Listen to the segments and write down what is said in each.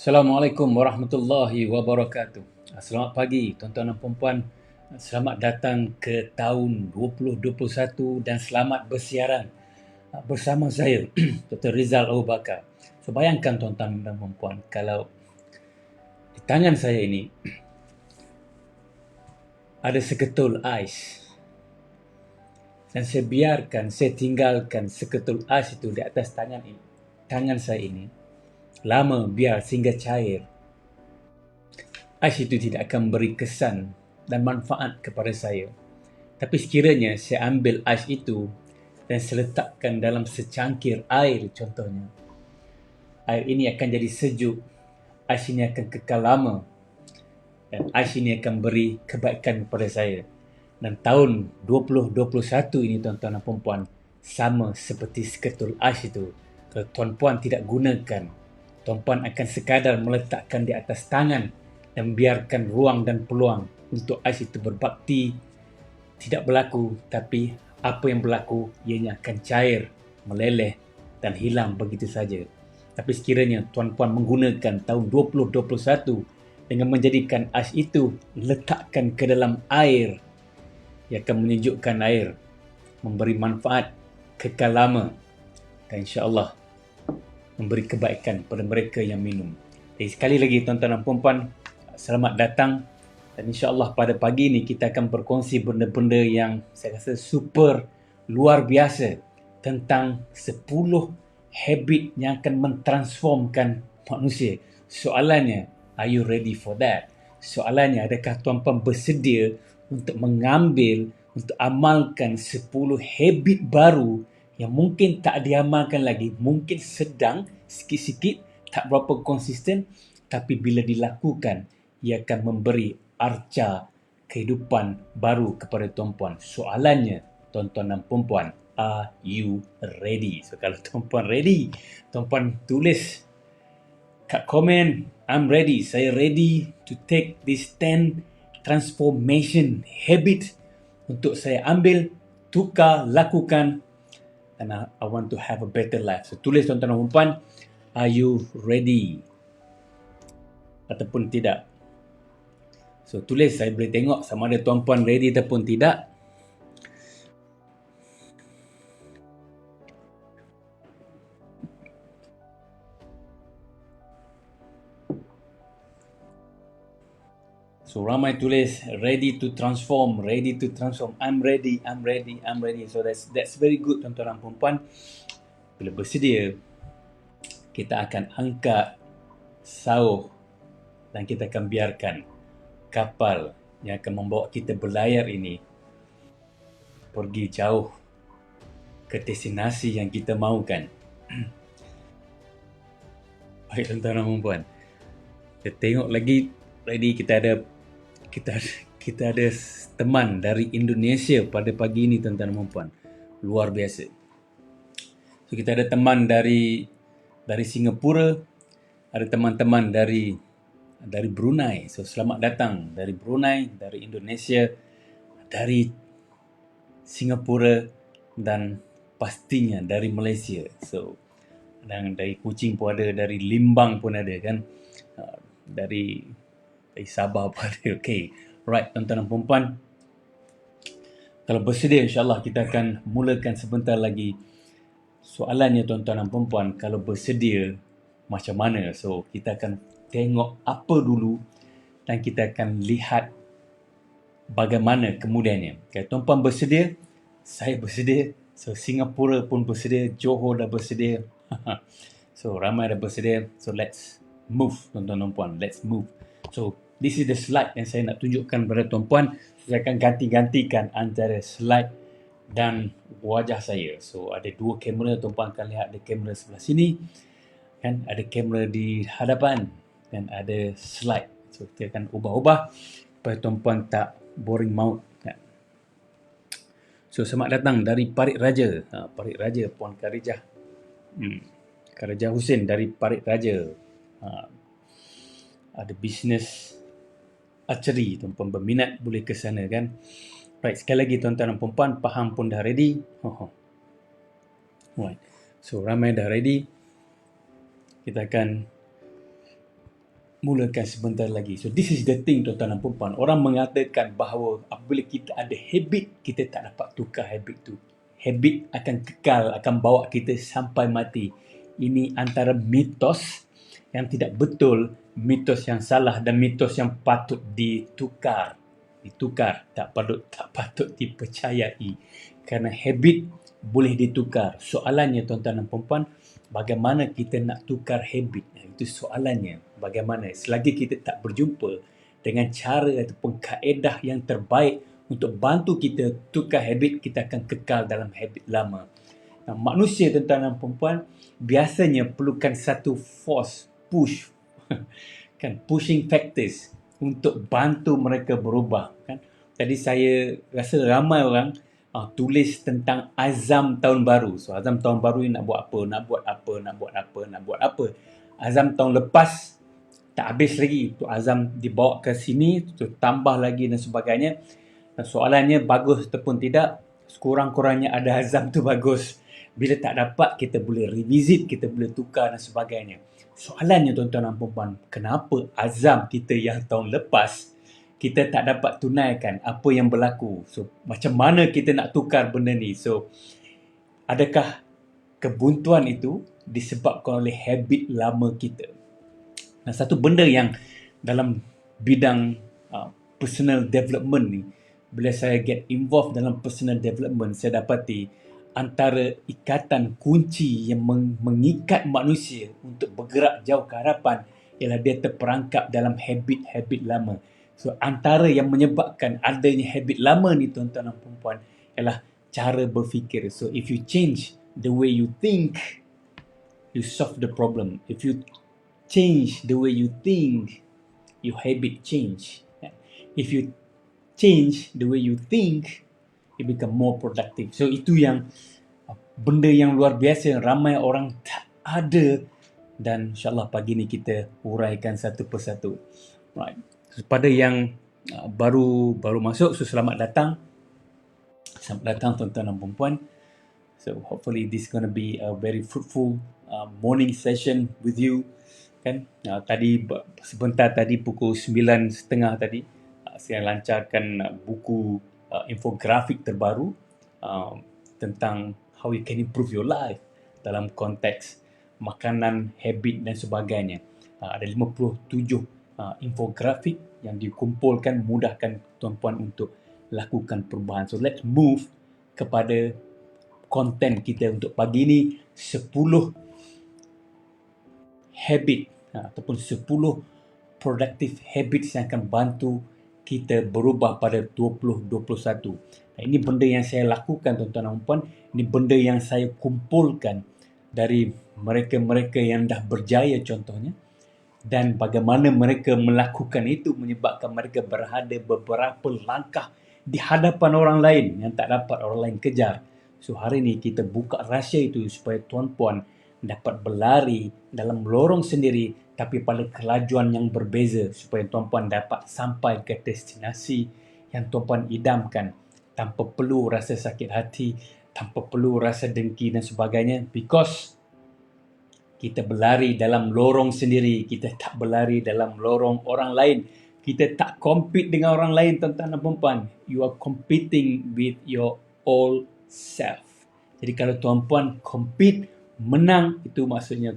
Assalamualaikum warahmatullahi wabarakatuh. Selamat pagi tuan-tuan dan puan-puan. Selamat datang ke tahun 2021 dan selamat bersiaran bersama saya Dr. Rizal Abu Bakar. So bayangkan tuan-tuan dan puan-puan kalau di tangan saya ini ada seketul ais dan saya tinggalkan seketul ais itu di atas tangan saya ini lama biar sehingga cair. Ais itu tidak akan beri kesan dan manfaat kepada saya. Tapi sekiranya saya ambil ais itu dan saya letakkan dalam secangkir air contohnya, air ini akan jadi sejuk, ais ini akan kekal lama dan ais ini akan beri kebaikan kepada saya. Dan tahun 2021 ini tuan-tuan dan puan-puan sama seperti seketul ais itu. Kalau tuan-puan tidak gunakan, tuan-puan akan sekadar meletakkan di atas tangan dan biarkan ruang dan peluang untuk ais itu berbakti tidak berlaku, tapi apa yang berlaku ianya akan cair, meleleh dan hilang begitu saja. Tapi sekiranya tuan-puan menggunakan tahun 2021 dengan menjadikan ais itu letakkan ke dalam air, ia akan menyejukkan air, memberi manfaat kekal lama dan insya-Allah memberi kebaikan pada mereka yang minum. Jadi sekali lagi tuan-tuan dan puan-puan, selamat datang dan insya-Allah pada pagi ini kita akan berkongsi benda-benda yang saya rasa super luar biasa tentang 10 habit yang akan mentransformkan manusia. Soalannya, are you ready for that? Soalannya, adakah tuan-puan bersedia untuk mengambil, untuk amalkan 10 habit baru yang mungkin tak diamalkan lagi, mungkin sedang, sikit-sikit, tak berapa konsisten, tapi bila dilakukan, ia akan memberi arca kehidupan baru kepada tuan-puan. Soalannya, tuan-tuan dan puan-puan, are you ready? So kalau tuan-puan ready, tuan-puan tulis kat komen, I'm ready. Saya ready to take this 10 transformation habit untuk saya ambil, tukar, lakukan and I want to have a better life. So tulis tuan-tuan dan puan-puan, are you ready? Ataupun tidak. So tulis, saya boleh tengok sama ada tuan-puan ready ataupun tidak. So ramai tulis ready to transform, ready to transform. I'm ready, I'm ready, I'm ready. So that's very good tuan-tuan dan puan-puan. Bila bersedia, kita akan angkat sauh dan kita akan biarkan kapal yang akan membawa kita berlayar ini pergi jauh ke destinasi yang kita mahukan. Baik tuan-tuan dan puan-puan, kita tengok lagi ready, kita ada teman dari Indonesia pada pagi ini tuan-tuan dan puan-puan. Luar biasa. So kita ada teman dari Singapura, ada teman-teman dari Brunei. So selamat datang dari Brunei, dari Indonesia, dari Singapura dan pastinya dari Malaysia. So dan dari Kuching pun ada, dari Limbang pun ada kan. Dari Sabah pun ada. Okay. Right, tuan-tuan dan puan-puan. Kalau bersedia insya-Allah kita akan mulakan sebentar lagi. Soalannya tuan-tuan dan puan-puan, kalau bersedia macam mana? So kita akan tengok apa dulu dan kita akan lihat bagaimana kemudiannya. Okay, tuan-puan bersedia? Saya bersedia. So Singapura pun bersedia, Johor dah bersedia. So ramai dah bersedia. So let's move tuan-tuan dan puan. Let's move. So this is the slide yang saya nak tunjukkan kepada tuan-puan. Saya akan ganti-gantikan antara slide dan wajah saya. So ada dua kamera, tuan-puan akan lihat ada kamera sebelah sini kan, ada kamera di hadapan dan ada slide. So kita akan ubah-ubah supaya tuan-puan tak boring maut kan. So selamat datang dari Parit Raja. Parit Raja, Puan Karijah. Karijah Hussein dari Parit Raja. Ada bisnes archery, tuan-puan berminat boleh ke sana kan. Right, sekali lagi tuan-tuan dan puan-puan, faham pun dah ready. Right. So ramai dah ready. Kita akan mulakan sebentar lagi. So this is the thing, tuan-tuan dan puan-puan. Orang mengatakan bahawa apabila kita ada habit, kita tak dapat tukar habit tu. Habit akan kekal, akan bawa kita sampai mati. Ini antara mitos yang tidak betul, mitos yang salah dan mitos yang patut ditukar. Tak patut dipercayai. Kerana habit boleh ditukar. Soalannya, tuan-tuan dan puan-puan, bagaimana kita nak tukar habit? Itu soalannya. Bagaimana? Selagi kita tak berjumpa dengan cara ataupun kaedah yang terbaik untuk bantu kita tukar habit, kita akan kekal dalam habit lama. Nah, manusia, tuan-tuan dan puan-puan, biasanya perlukan satu force, push, kan, pushing factors untuk bantu mereka berubah. Kan? Tadi saya rasa ramai orang tulis tentang azam tahun baru. So azam tahun baru ni nak buat apa. Azam tahun lepas tak habis lagi. Tu azam dibawa ke sini, tu tambah lagi dan sebagainya. Dan soalannya bagus ataupun tidak, sekurang-kurangnya ada azam tu bagus. Bila tak dapat, kita boleh revisit, kita boleh tukar dan sebagainya. Soalannya, tuan-tuan dan puan-puan, kenapa azam kita yang tahun lepas kita tak dapat tunaikan? Apa yang berlaku? So, macam mana kita nak tukar benda ni? So, adakah kebuntuan itu disebabkan oleh habit lama kita? Nah, satu benda yang dalam bidang personal development ni, bila saya get involved dalam personal development, saya dapati antara ikatan kunci yang mengikat manusia untuk bergerak jauh ke hadapan ialah dia terperangkap dalam habit-habit lama. So, antara yang menyebabkan adanya habit lama ni, tuan-tuan dan puan-puan, ialah cara berfikir. So, if you change the way you think, you solve the problem. If you change the way you think, your habit change. If you change the way you think, you become more productive. So, itu yang benda yang luar biasa yang ramai orang tak ada, dan insyaAllah pagi ni kita uraikan satu persatu. Right. So, pada yang baru masuk, so selamat datang. Selamat datang, tuan-tuan dan puan-puan. So hopefully this going to be a very fruitful morning session with you. Kan? Tadi sebentar tadi pukul 9.30 tadi saya lancarkan buku infografik terbaru tentang how you can improve your life dalam konteks makanan, habit dan sebagainya. Ada 57 infografik yang dikumpulkan mudahkan tuan-puan untuk lakukan perubahan. So let's move kepada konten kita untuk pagi ni, 10 habit ataupun 10 productive habits yang akan bantu kita berubah pada 2021. Ini benda yang saya lakukan, tuan-tuan dan puan. Ini benda yang saya kumpulkan dari mereka-mereka yang dah berjaya contohnya, dan bagaimana mereka melakukan itu menyebabkan mereka berada beberapa langkah di hadapan orang lain yang tak dapat orang lain kejar. So hari ni kita buka rahsia itu supaya tuan-puan dapat berlari dalam lorong sendiri tapi pada kelajuan yang berbeza, supaya tuan-puan dapat sampai ke destinasi yang tuan-puan idamkan tanpa perlu rasa sakit hati, tanpa perlu rasa dengki dan sebagainya, because kita berlari dalam lorong sendiri, kita tak berlari dalam lorong orang lain. Kita tak compete dengan orang lain, tuan-tuan dan puan-puan. You are competing with your old self. Jadi kalau tuan-puan compete, menang, itu maksudnya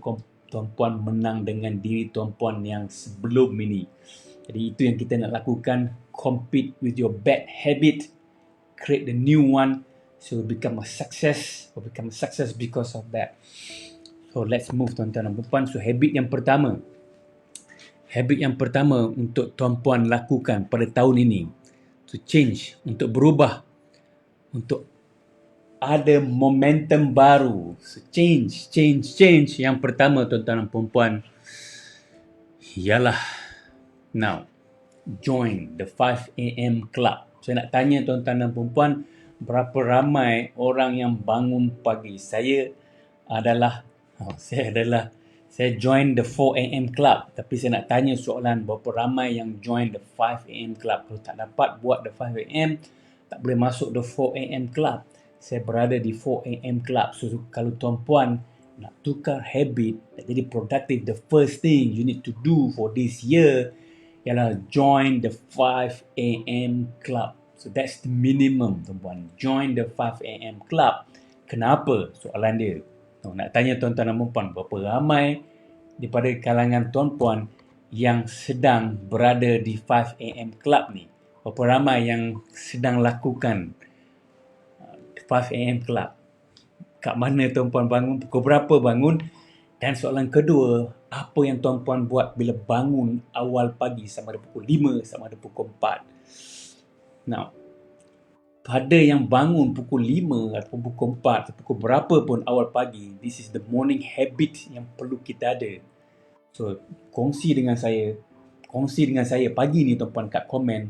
tuan-puan menang dengan diri tuan-puan yang sebelum ini. Jadi itu yang kita nak lakukan. Compete with your bad habit. Create the new one. So become a success. Or become a success because of that. So let's move, tuan-tuan dan puan-puan. So habit yang pertama. Habit yang pertama untuk tuan-puan lakukan pada tahun ini. To change, untuk berubah. Untuk ada momentum baru. So change. Yang pertama, tuan-tuan dan puan-puan, ialah now, join the 5 AM club. Saya nak tanya tuan-tuan dan puan-puan, berapa ramai orang yang bangun pagi? Saya join the 4 AM club. Tapi saya nak tanya soalan, berapa ramai yang join the 5 AM club? Kalau tak dapat buat the 5 AM, tak boleh masuk the 4 AM club. Saya berada di 4 AM club. So kalau tuan-puan nak tukar habit, nak jadi productive, the first thing you need to do for this year ialah join the 5 AM club. So that's the minimum, tuan-puan. Join the 5 AM club. Kenapa? Soalan dia. Nak tanya tuan-tuan dan puan, berapa ramai daripada kalangan tuan-puan yang sedang berada di 5 AM club ni? Berapa ramai yang sedang lakukan 5 AM club? Kat mana tuan-puan bangun? Pukul berapa bangun? Dan soalan kedua, apa yang tuan-puan buat bila bangun awal pagi, sama ada pukul 5, sama ada pukul 4? Now, pada yang bangun pukul 5 atau pukul 4 atau pukul berapa pun awal pagi, this is the morning habit yang perlu kita ada. So, kongsi dengan saya pagi ni tuan-puan kat komen,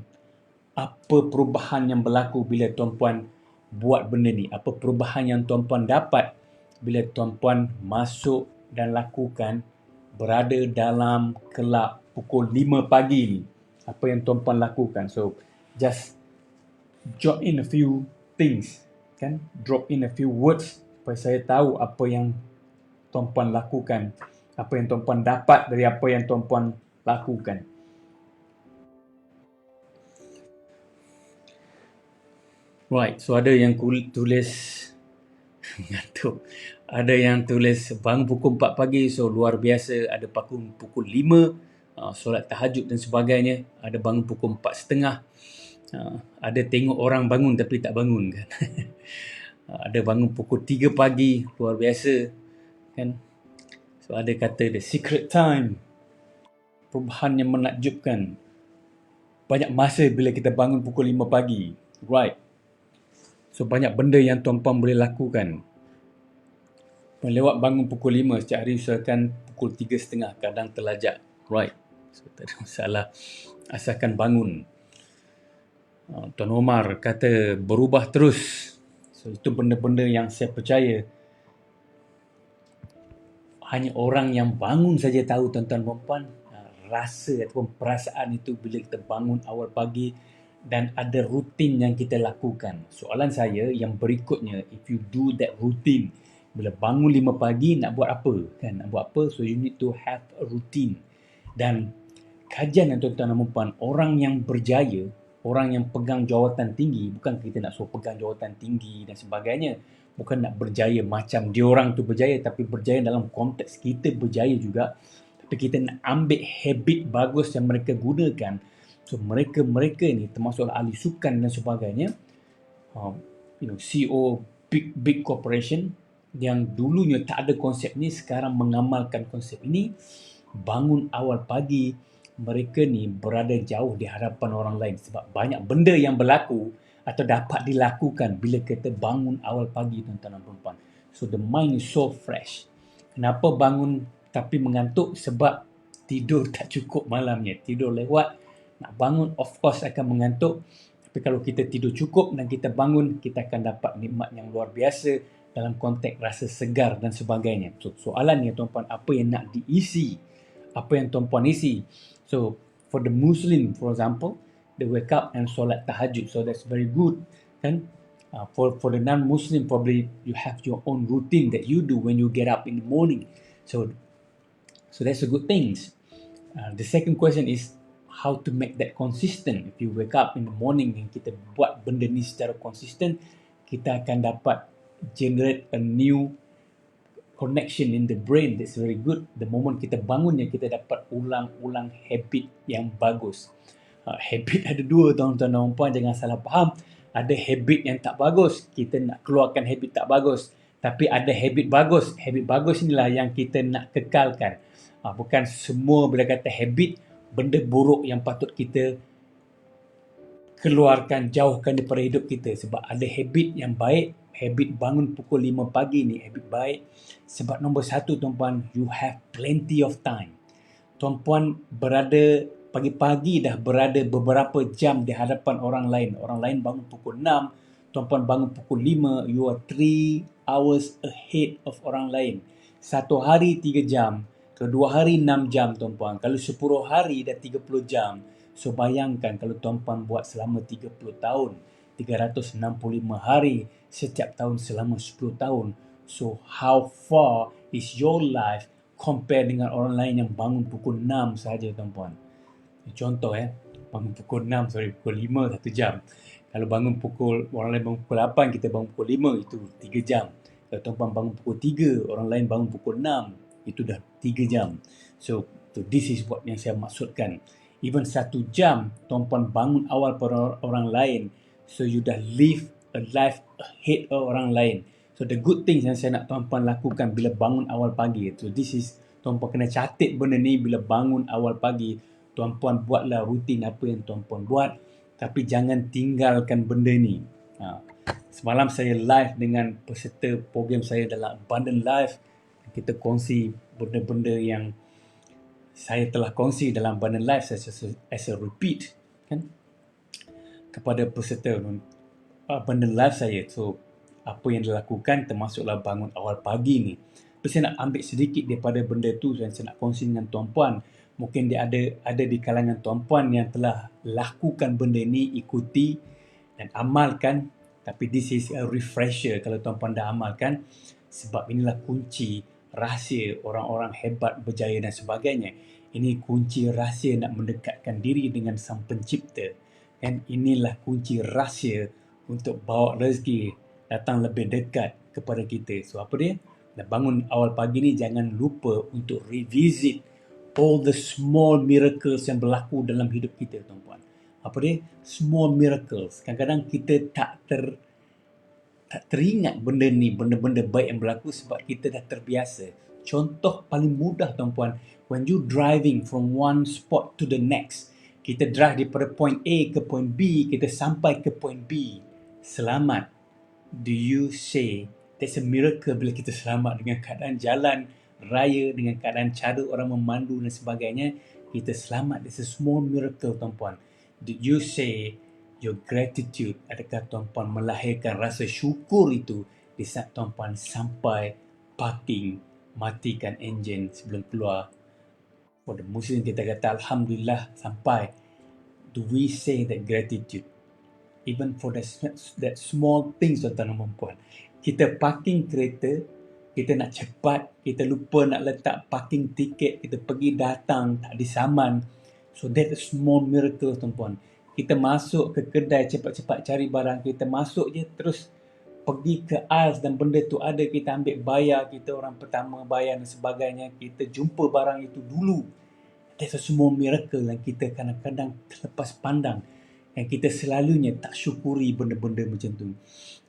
apa perubahan yang berlaku bila tuan-puan buat benda ni? Apa perubahan yang tuan-puan dapat bila tuan-puan masuk dan lakukan berada dalam kelab pukul 5 pagi ni? Apa yang tuan-puan lakukan? So, just jot in a few things, kan? Drop in a few words supaya saya tahu apa yang tuan-puan lakukan, apa yang tuan-puan dapat dari apa yang tuan-puan lakukan. Right, so ada yang tulis ngantuk. Ada yang tulis bangun pukul 4 pagi, so luar biasa. Ada bangun pukul 5, solat tahajud dan sebagainya. Ada bangun pukul 4.30. Ada tengok orang bangun tapi tak bangun, kan. Ada bangun pukul 3 pagi, luar biasa, kan. So ada kata the secret time, perubahan yang menakjubkan. Banyak masa bila kita bangun pukul 5 pagi. Right. So banyak benda yang tuan-puan boleh lakukan. Melewat bangun pukul 5, setiap hari usahakan pukul 3.30, kadang terlajak. Right. So tak ada masalah, asalkan bangun. Tuan Omar kata berubah terus. So itu benda-benda yang saya percaya hanya orang yang bangun saja tahu, tuan-tuan dan puan, rasa ataupun perasaan itu bila kita bangun awal pagi dan ada rutin yang kita lakukan. Soalan saya yang berikutnya, if you do that routine, bila bangun 5 pagi nak buat apa, kan? Nak buat apa? So you need to have a routine. Dan kajian yang tuan-tuan dan puan, orang yang berjaya, orang yang pegang jawatan tinggi, bukan kita nak suruh pegang jawatan tinggi dan sebagainya, bukan nak berjaya macam diorang tu berjaya, tapi berjaya dalam konteks kita berjaya juga. Tapi kita nak ambil habit bagus yang mereka gunakan. So mereka ni termasuk ahli sukan dan sebagainya, CEO big corporation yang dulunya tak ada konsep ni, sekarang mengamalkan konsep ini. Bangun awal pagi, mereka ni berada jauh di hadapan orang lain sebab banyak benda yang berlaku atau dapat dilakukan bila kita bangun awal pagi, tuan-tuan dan puan-puan. So the mind is so fresh. Kenapa bangun tapi mengantuk? Sebab tidur tak cukup malamnya, tidur lewat. Nak bangun of course akan mengantuk, tapi kalau kita tidur cukup dan kita bangun, kita akan dapat nikmat yang luar biasa dalam konteks rasa segar dan sebagainya. So soalannya tuan-puan, apa yang nak diisi? Apa yang tuan-puan isi? So for the Muslim, for example, they wake up and solat tahajud. So that's very good, kan? For the non-Muslim, probably you have your own routine that you do when you get up in the morning. So that's a good thing. The second question is how to make that consistent. If you wake up in the morning dan kita buat benda ni secara konsisten, kita akan dapat generate a new connection in the brain. That's very good. The moment kita bangunnya, kita dapat ulang-ulang habit yang bagus. Habit ada dua, tuan-tuan dan puan, jangan salah faham. Ada habit yang tak bagus, kita nak keluarkan habit tak bagus. Tapi ada habit bagus. Habit bagus inilah yang kita nak kekalkan. Bukan semua bila kata habit, benda buruk yang patut kita keluarkan, jauhkan daripada hidup kita. Sebab ada habit yang baik. Habit bangun pukul 5 pagi ni habit baik. Sebab nombor satu, tuan-puan, you have plenty of time. Tuan-puan berada pagi-pagi dah berada beberapa jam di hadapan orang lain. Orang lain bangun pukul 6, tuan-puan bangun pukul 5. You are 3 hours ahead of orang lain. Satu hari 3 jam, kedua hari 6 jam, tuan-puan. Kalau 10 hari dah 30 jam. So bayangkan kalau tuan-puan buat selama 30 tahun, 365 hari, setiap tahun selama 10 tahun. So how far is your life compare dengan orang lain yang bangun pukul 6 sahaja, tuan-puan. Contoh bangun pukul 6, pukul 5 1 jam. Kalau orang lain bangun pukul 8, kita bangun pukul 5, itu 3 jam. Kalau tuan-puan bangun pukul 3, orang lain bangun pukul 6, itu dah 3 jam. So this is what yang saya maksudkan. Even 1 jam tuan-puan bangun awal pada orang lain, so you dah live a life ahead of orang lain. So the good things yang saya nak tuan-puan lakukan bila bangun awal pagi. So this is, tuan-puan kena catat benda ni bila bangun awal pagi. Tuan-puan buatlah rutin apa yang tuan-puan buat, tapi jangan tinggalkan benda ni. Semalam saya live dengan peserta program saya dalam Abundant Life. Kita kongsi benda-benda yang saya telah kongsi dalam Abundant Life as a repeat kan, kepada peserta Abundant Life saya. So apa yang dilakukan termasuklah bangun awal pagi ni. Tapi saya nak ambil sedikit daripada benda tu dan saya nak kongsi dengan tuan-puan. Mungkin dia ada di kalangan tuan-puan yang telah lakukan benda ni, ikuti dan amalkan. Tapi this is a refresher kalau tuan-puan dah amalkan. Sebab inilah kunci rahsia orang-orang hebat, berjaya dan sebagainya. Ini kunci rahsia nak mendekatkan diri dengan Sang Pencipta. Dan inilah kunci rahsia untuk bawa rezeki datang lebih dekat kepada kita. So apa dia? Nak bangun awal pagi ni jangan lupa untuk revisit all the small miracles yang berlaku dalam hidup kita, tuan-puan. Apa dia? Small miracles. Kadang-kadang kita tak teringat benda ni, benda-benda baik yang berlaku sebab kita dah terbiasa. Contoh paling mudah, tuan-puan, when you driving from one spot to the next, kita drive daripada point A ke point B, kita sampai ke point B. Selamat. Do you say that's a miracle bila kita selamat dengan keadaan jalan raya, dengan keadaan cara orang memandu dan sebagainya, kita selamat. It's a small miracle, tuan-puan. Did you say your gratitude? Adakah tuan-puan melahirkan rasa syukur itu di saat tuan-puan sampai parking, matikan enjin sebelum keluar? For the Muslim kita kata Alhamdulillah sampai. Do we say that gratitude? Even for that small things, tuan-tuan dan puan. Kita parking kereta, kita nak cepat, kita lupa nak letak parking tiket, kita pergi datang, tak disaman. So that is small miracle, tuan-puan. Kita masuk ke kedai, cepat-cepat cari barang, kita masuk je terus pergi ke aisle dan benda tu ada, kita ambil bayar, kita orang pertama bayar dan sebagainya, kita jumpa barang itu dulu. That's a small miracle yang kita kadang-kadang terlepas pandang. Yang kita selalunya tak syukuri benda-benda macam tu.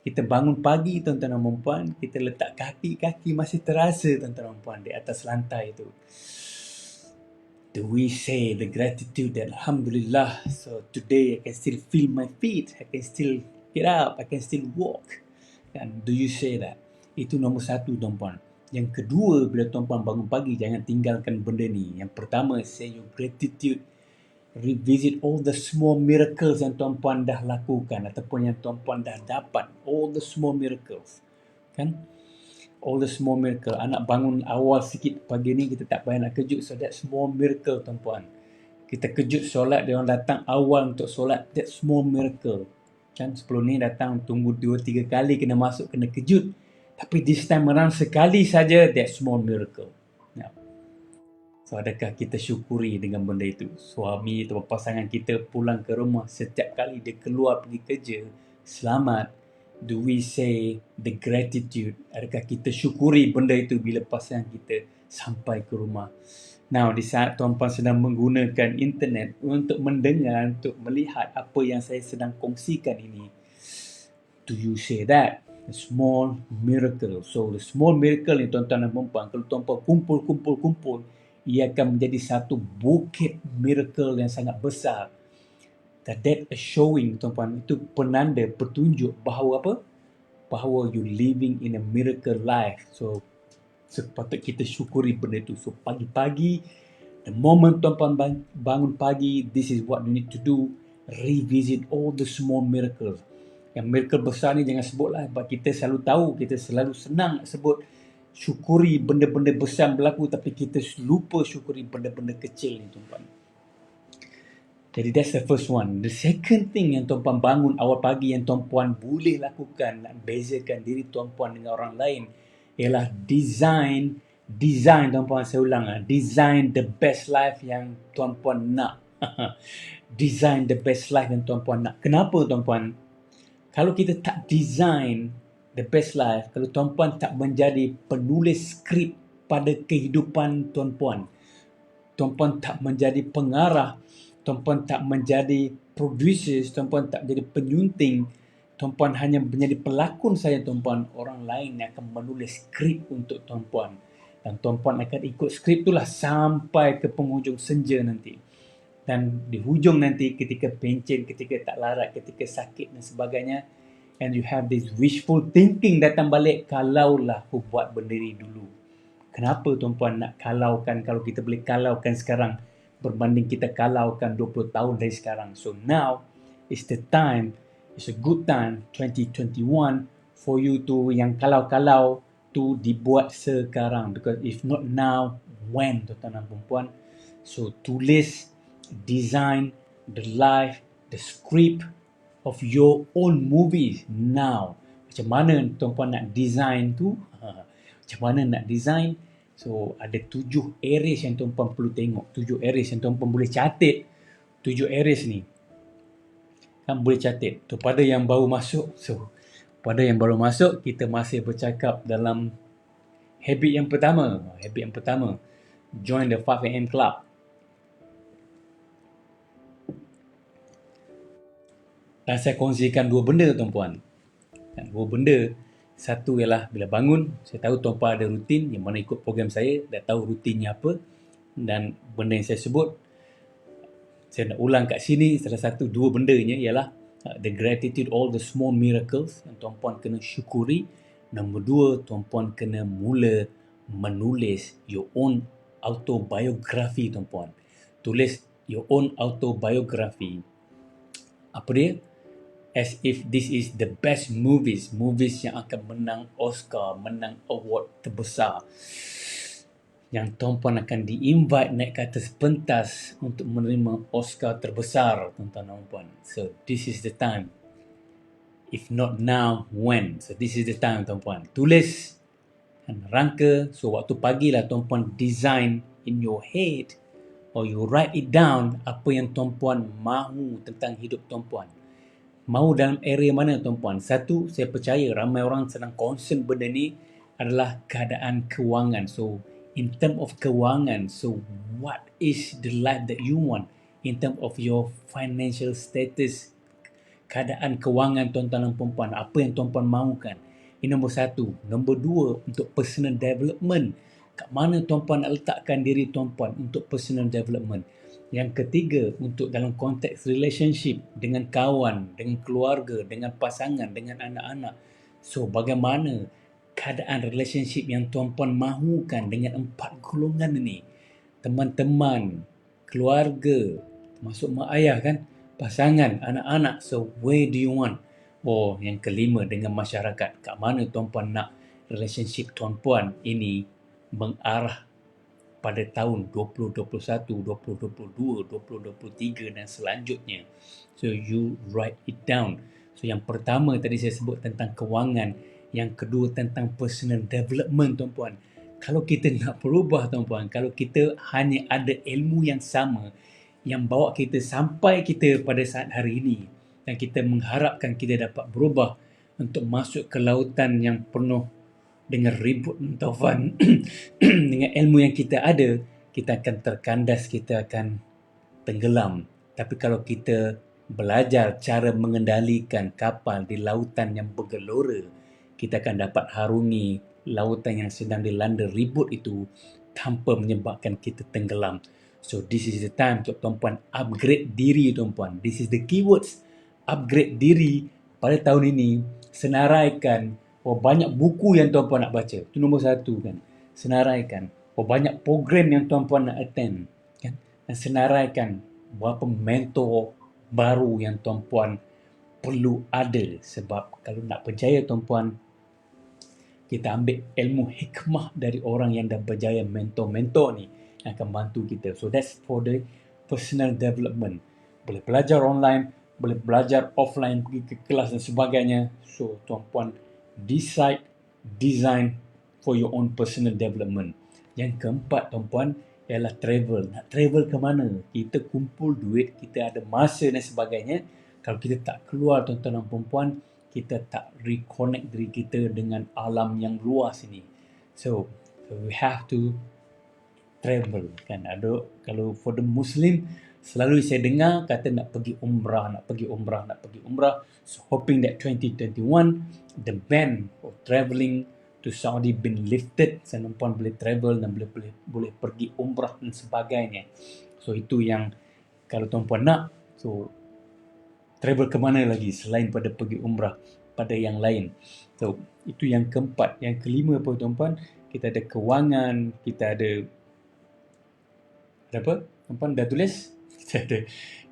Kita bangun pagi, tuan-tuan dan puan, kita letak kaki masih terasa, tuan-tuan dan puan, di atas lantai tu. Do we say the gratitude that Alhamdulillah, so today I can still feel my feet, I can still get up, I can still walk. And do you say that? Itu nombor satu, tuan-puan. Yang kedua, bila tuan-puan bangun pagi, jangan tinggalkan benda ni. Yang pertama, say your gratitude. Revisit all the small miracles yang tuan-puan dah lakukan ataupun yang tuan-puan dah dapat. All the small miracles. Kan? All the small miracle. Anak bangun awal sikit pagi ni, kita tak payah nak kejut. So that small miracle, tuan-puan. Kita kejut solat, dia orang datang awal untuk solat. That small miracle. Kan? Sebelum ni datang tunggu 2-3 kali kena masuk, kena kejut. Tapi this time around sekali saja, that small miracle. Yeah. So adakah kita syukuri dengan benda itu? Suami atau pasangan kita pulang ke rumah, setiap kali dia keluar pergi kerja, selamat. Do we say the gratitude? Adakah kita syukuri benda itu bila pasangan kita sampai ke rumah? Now, di saat tuan-puan sedang menggunakan internet untuk mendengar, untuk melihat apa yang saya sedang kongsikan ini, do you say that? A small miracle. So, the small miracle ni tuan-tuan dan puan-puan, kalau tuan-puan kumpul, ia akan menjadi satu bukit miracle yang sangat besar. That is showing, tuan-puan, itu penanda, petunjuk bahawa apa? Bahawa you living in a miracle life. So, sepatut kita syukuri benda itu. So, pagi-pagi, the moment tuan-puan bangun pagi, this is what you need to do. Revisit all the small miracles. Yang miracle besar ni jangan sebutlah, sebab kita selalu tahu, kita selalu senang nak sebut, syukuri benda-benda besar berlaku, tapi kita lupa syukuri benda-benda kecil ni, tuan-puan. Jadi that's the first one. The second thing yang tuan-puan bangun awal pagi yang tuan-puan boleh lakukan nak bezakan diri tuan-puan dengan orang lain ialah design Design, tuan-puan, saya ulang, design the best life yang tuan-puan nak. Design the best life yang tuan-puan nak. Kenapa, tuan-puan? Kalau kita tak design the best life, kalau tuan-puan tak menjadi penulis skrip pada kehidupan tuan-puan, tuan-puan tak menjadi pengarah, tuan-puan tak menjadi producer, tuan-puan tak menjadi penyunting, tuan-puan hanya menjadi pelakon saja, tuan-puan, orang lain yang akan menulis skrip untuk tuan-puan. Dan tuan-puan akan ikut skrip itulah sampai ke penghujung senja nanti. Dan di hujung nanti ketika pencen, ketika tak larat, ketika sakit dan sebagainya, and you have this wishful thinking datang balik, kalaulah aku buat benda ni dulu. Kenapa tuan-puan nak kalaukan kalau kita boleh kalaukan sekarang berbanding kita kalaukan 20 tahun dari sekarang. So now is the time, it's a good time, 2021, for you to yang kalau-kalau tu dibuat sekarang. Because if not now, when, tuan-tuan dan puan-puan? So tulis, design the life, the script of your own movies now. Macam mana tuan-puan nak design tu? Macam mana nak design? So ada 7 areas yang tuan-puan perlu tengok. 7 areas yang tuan-puan boleh catat. 7 areas ni kan boleh catat. Tu pada yang baru masuk. So pada yang baru masuk, kita masih bercakap dalam habit yang pertama. Habit yang pertama, join the 5am club. Dan saya kongsikan 2 benda, tuan-puan. 2 benda. Satu ialah bila bangun, saya tahu tuan-puan ada rutin, yang mana ikut program saya, dah tahu rutinnya apa. Dan benda yang saya sebut, saya nak ulang kat sini, salah satu 2 bendanya ialah the gratitude, all the small miracles yang tuan-puan kena syukuri. Nombor 2, tuan-puan kena mula menulis your own autobiography, tuan-puan. Tulis your own autobiography. Apa dia? As if this is the best movies yang akan menang Oscar, menang award terbesar, yang tuan-puan akan di-invite naik ke atas pentas untuk menerima Oscar terbesar, tuan-tuan dan puan. So this is the time. If not now, when? So this is the time, tuan-puan. Tulis dan rangka. So waktu pagi lah tuan-puan design in your head, or you write it down, apa yang tuan-puan mahu tentang hidup tuan-puan. Mahu dalam area mana, tuan-puan? Satu, saya percaya ramai orang sedang concern benda ni adalah keadaan kewangan. So, in term of kewangan, so what is the life that you want in term of your financial status? Keadaan kewangan tuan-tuan dan puan-puan, apa yang tuan-puan mahukan? Ini nombor 1. Nombor 2, untuk personal development. Kat mana tuan-puan nak letakkan diri tuan-puan untuk personal development? Yang ketiga, untuk dalam konteks relationship dengan kawan, dengan keluarga, dengan pasangan, dengan anak-anak. So, bagaimana keadaan relationship yang tuan-puan mahukan dengan 4 golongan ini? Teman-teman, keluarga, termasuk mak ayah kan, pasangan, anak-anak. So, where do you want? Oh, yang kelima, dengan masyarakat. Kat mana tuan-puan nak relationship tuan-puan ini mengarah pada tahun 2021, 2022, 2023 dan selanjutnya. So you write it down. So yang pertama tadi saya sebut tentang kewangan, yang kedua tentang personal development, tuan-puan. Kalau kita nak berubah, tuan-puan, kalau kita hanya ada ilmu yang sama yang bawa kita sampai kita pada saat hari ini, dan kita mengharapkan kita dapat berubah untuk masuk ke lautan yang penuh dengan ribut taufan dengan ilmu yang kita ada, kita akan terkandas, kita akan tenggelam. Tapi kalau kita belajar cara mengendalikan kapal di lautan yang bergelora, kita akan dapat harungi lautan yang sedang dilanda ribut itu tanpa menyebabkan kita tenggelam. So this is the time untuk tuan-puan upgrade diri, tuan-puan. This is the keywords. Upgrade diri pada tahun ini. Senaraikan banyak buku yang tuan-puan nak baca. Itu nombor 1 kan. Senaraikan. Banyak program yang tuan-puan nak attend. Kan? Dan senaraikan berapa mentor baru yang tuan-puan perlu ada. Sebab kalau nak berjaya, tuan-puan, kita ambil ilmu hikmah dari orang yang dah berjaya, mentor-mentor ni yang akan bantu kita. So that's for the personal development. Boleh belajar online, boleh belajar offline, pergi ke kelas dan sebagainya. So tuan-puan decide, design for your own personal development. Yang keempat tuan-puan ialah travel. Nak travel ke mana? Kita kumpul duit, kita ada masa dan sebagainya. Kalau kita tak keluar tuan-tuan dan puan-puan, kita tak reconnect diri kita dengan alam yang luas ini. So we have to travel kan. Ada kalau for the Muslim, selalu saya dengar kata nak pergi umrah. So hoping that 2021 the ban of travelling to Saudi been lifted, saya nampak boleh travel dan boleh pergi umrah dan sebagainya. So itu yang kalau tuan-puan nak, so travel ke mana lagi selain pada pergi umrah, pada yang lain. So itu yang keempat. Yang kelima apa tuan-puan? Kita ada kewangan, kita ada apa? Tuan-puan dah tulis?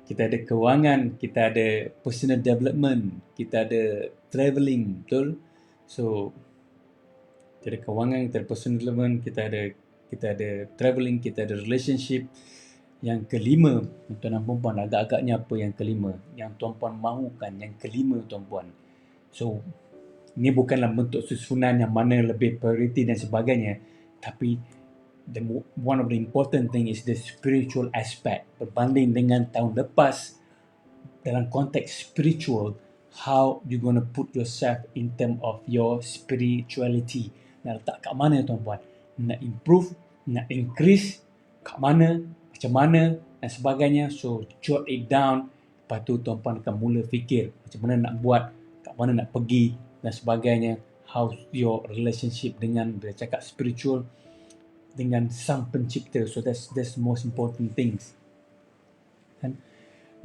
Kita ada kewangan, kita ada personal development, kita ada travelling, betul? So kita ada kewangan, kita ada personal development, kita ada travelling, kita ada relationship. Yang kelima, tuan-tuan dan puan-puan, agak-agaknya apa yang kelima? Yang tuan-puan mahukan, yang kelima tuan-puan. So, ini bukanlah bentuk susunan yang mana lebih priority dan sebagainya, tapi one of the important thing is the spiritual aspect. Berbanding dengan tahun lepas, dalam konteks spiritual, how you gonna put yourself in term of your spirituality. Nak letak kat mana tuan-puan? Nak improve, nak increase, kat mana, macam mana dan sebagainya. So jot it down. Lepas tu tuan-puan akan mula fikir macam mana nak buat, kat mana nak pergi dan sebagainya. How your relationship dengan, bila cakap spiritual, dengan Sang Pencipta. So that's the most important things. Kan?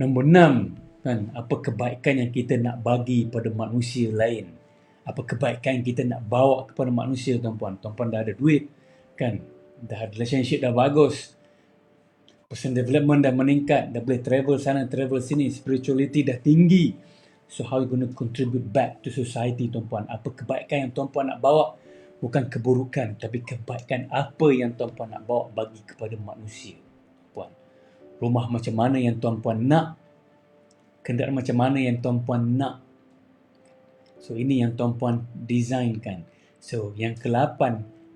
Nombor 6, kan, apa kebaikan yang kita nak bagi pada manusia lain? Apa kebaikan yang kita nak bawa kepada manusia tuan-puan? Tuan-puan dah ada duit, kan? Dah ada relationship dah bagus. Personal development dah meningkat, dah boleh travel sana, travel sini, spirituality dah tinggi. So how you going to contribute back to society tuan-puan? Apa kebaikan yang tuan-puan nak bawa? Bukan keburukan, tapi kebaikan apa yang tuan-puan nak bawa bagi kepada manusia. Tuan, rumah macam mana yang tuan-puan nak? Kenderaan macam mana yang tuan-puan nak? So ini yang tuan-puan designkan. So yang ke-8,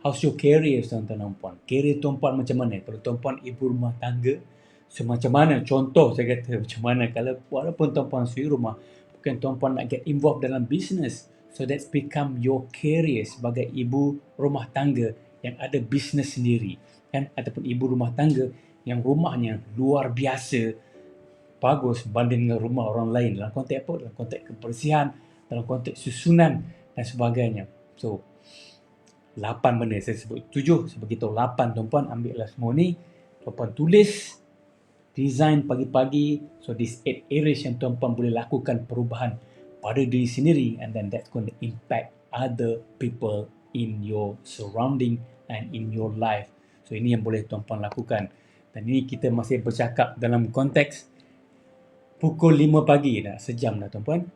how's your career tuan-tuan dan puan? Career tuan-puan macam mana? Kalau tuan-puan ibu rumah tangga, so macam mana? Contoh saya kata macam mana kalau walaupun tuan-puan suri rumah, bukan tuan-puan nak get involved dalam business. So that's become your career sebagai ibu rumah tangga yang ada bisnes sendiri, kan? Ataupun ibu rumah tangga yang rumahnya luar biasa bagus berbanding dengan rumah orang lain. Dalam konteks apa? Dalam konteks kebersihan, dalam konteks susunan dan sebagainya. So 8 benda saya sebut 7, saya beritahu 8 tuan-puan, ambillah semua ni, tuan-puan tulis, design pagi-pagi. So these 8 areas yang tuan-puan boleh lakukan perubahan pada diri sendiri, and then that's going to impact other people in your surrounding and in your life. So ini yang boleh tuan-puan lakukan. Dan ini kita masih bercakap dalam konteks pukul 5 pagi dah, sejam dah tuan-puan.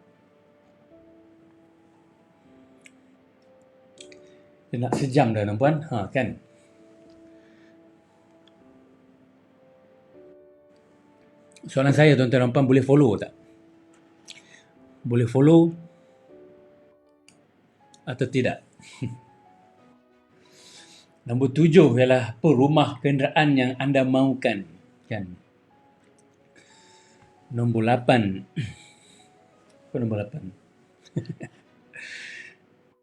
Dia nak sejam dah tuan-puan, kan? Soalan saya tuan-tuan dan puan, boleh follow tak? Boleh follow atau tidak? Nombor 7 ialah apa rumah kenderaan yang anda mahukan, kan? Nombor 8. Apa nombor 8?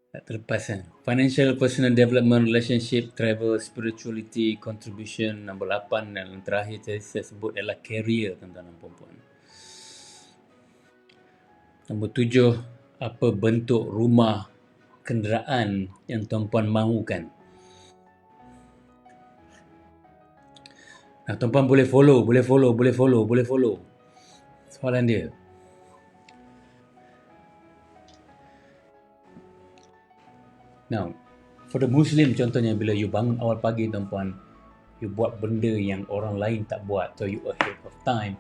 Tak terlepas kan? Financial, personal development, relationship, travel, spirituality, contribution. Nombor 8 dan yang terakhir saya sebut adalah career tuan-tuan dan puan-puan. Nombor 7, apa bentuk rumah kenderaan yang tuan-puan mahukan? Nah, tuan-puan boleh follow. Soalan dia. Now, for the Muslim contohnya, bila you bangun awal pagi tuan-puan, you buat benda yang orang lain tak buat, so you ahead of time.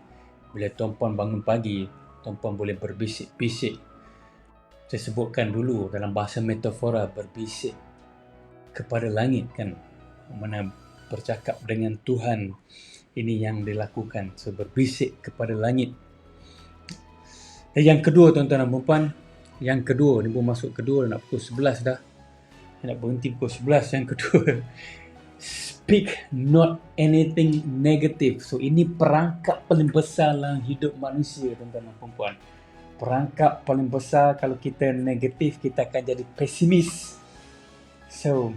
Bila tuan-puan bangun pagi, tuan-puan boleh berbisik-bisik. Saya sebutkan dulu dalam bahasa metafora, berbisik kepada langit, kan? Mana bercakap dengan Tuhan, ini yang dilakukan. So berbisik kepada langit. Dan yang kedua tuan-tuan dan puan-puan, yang kedua, ni pun masuk kedua, nak pukul 11 dah. Nak berhenti pukul 11. Yang kedua, Speak not anything negative. So ini perangkap paling besar dalam hidup manusia, tuan-tuan dan puan-puan. Perangkap paling besar, kalau kita negatif, kita akan jadi pesimis. So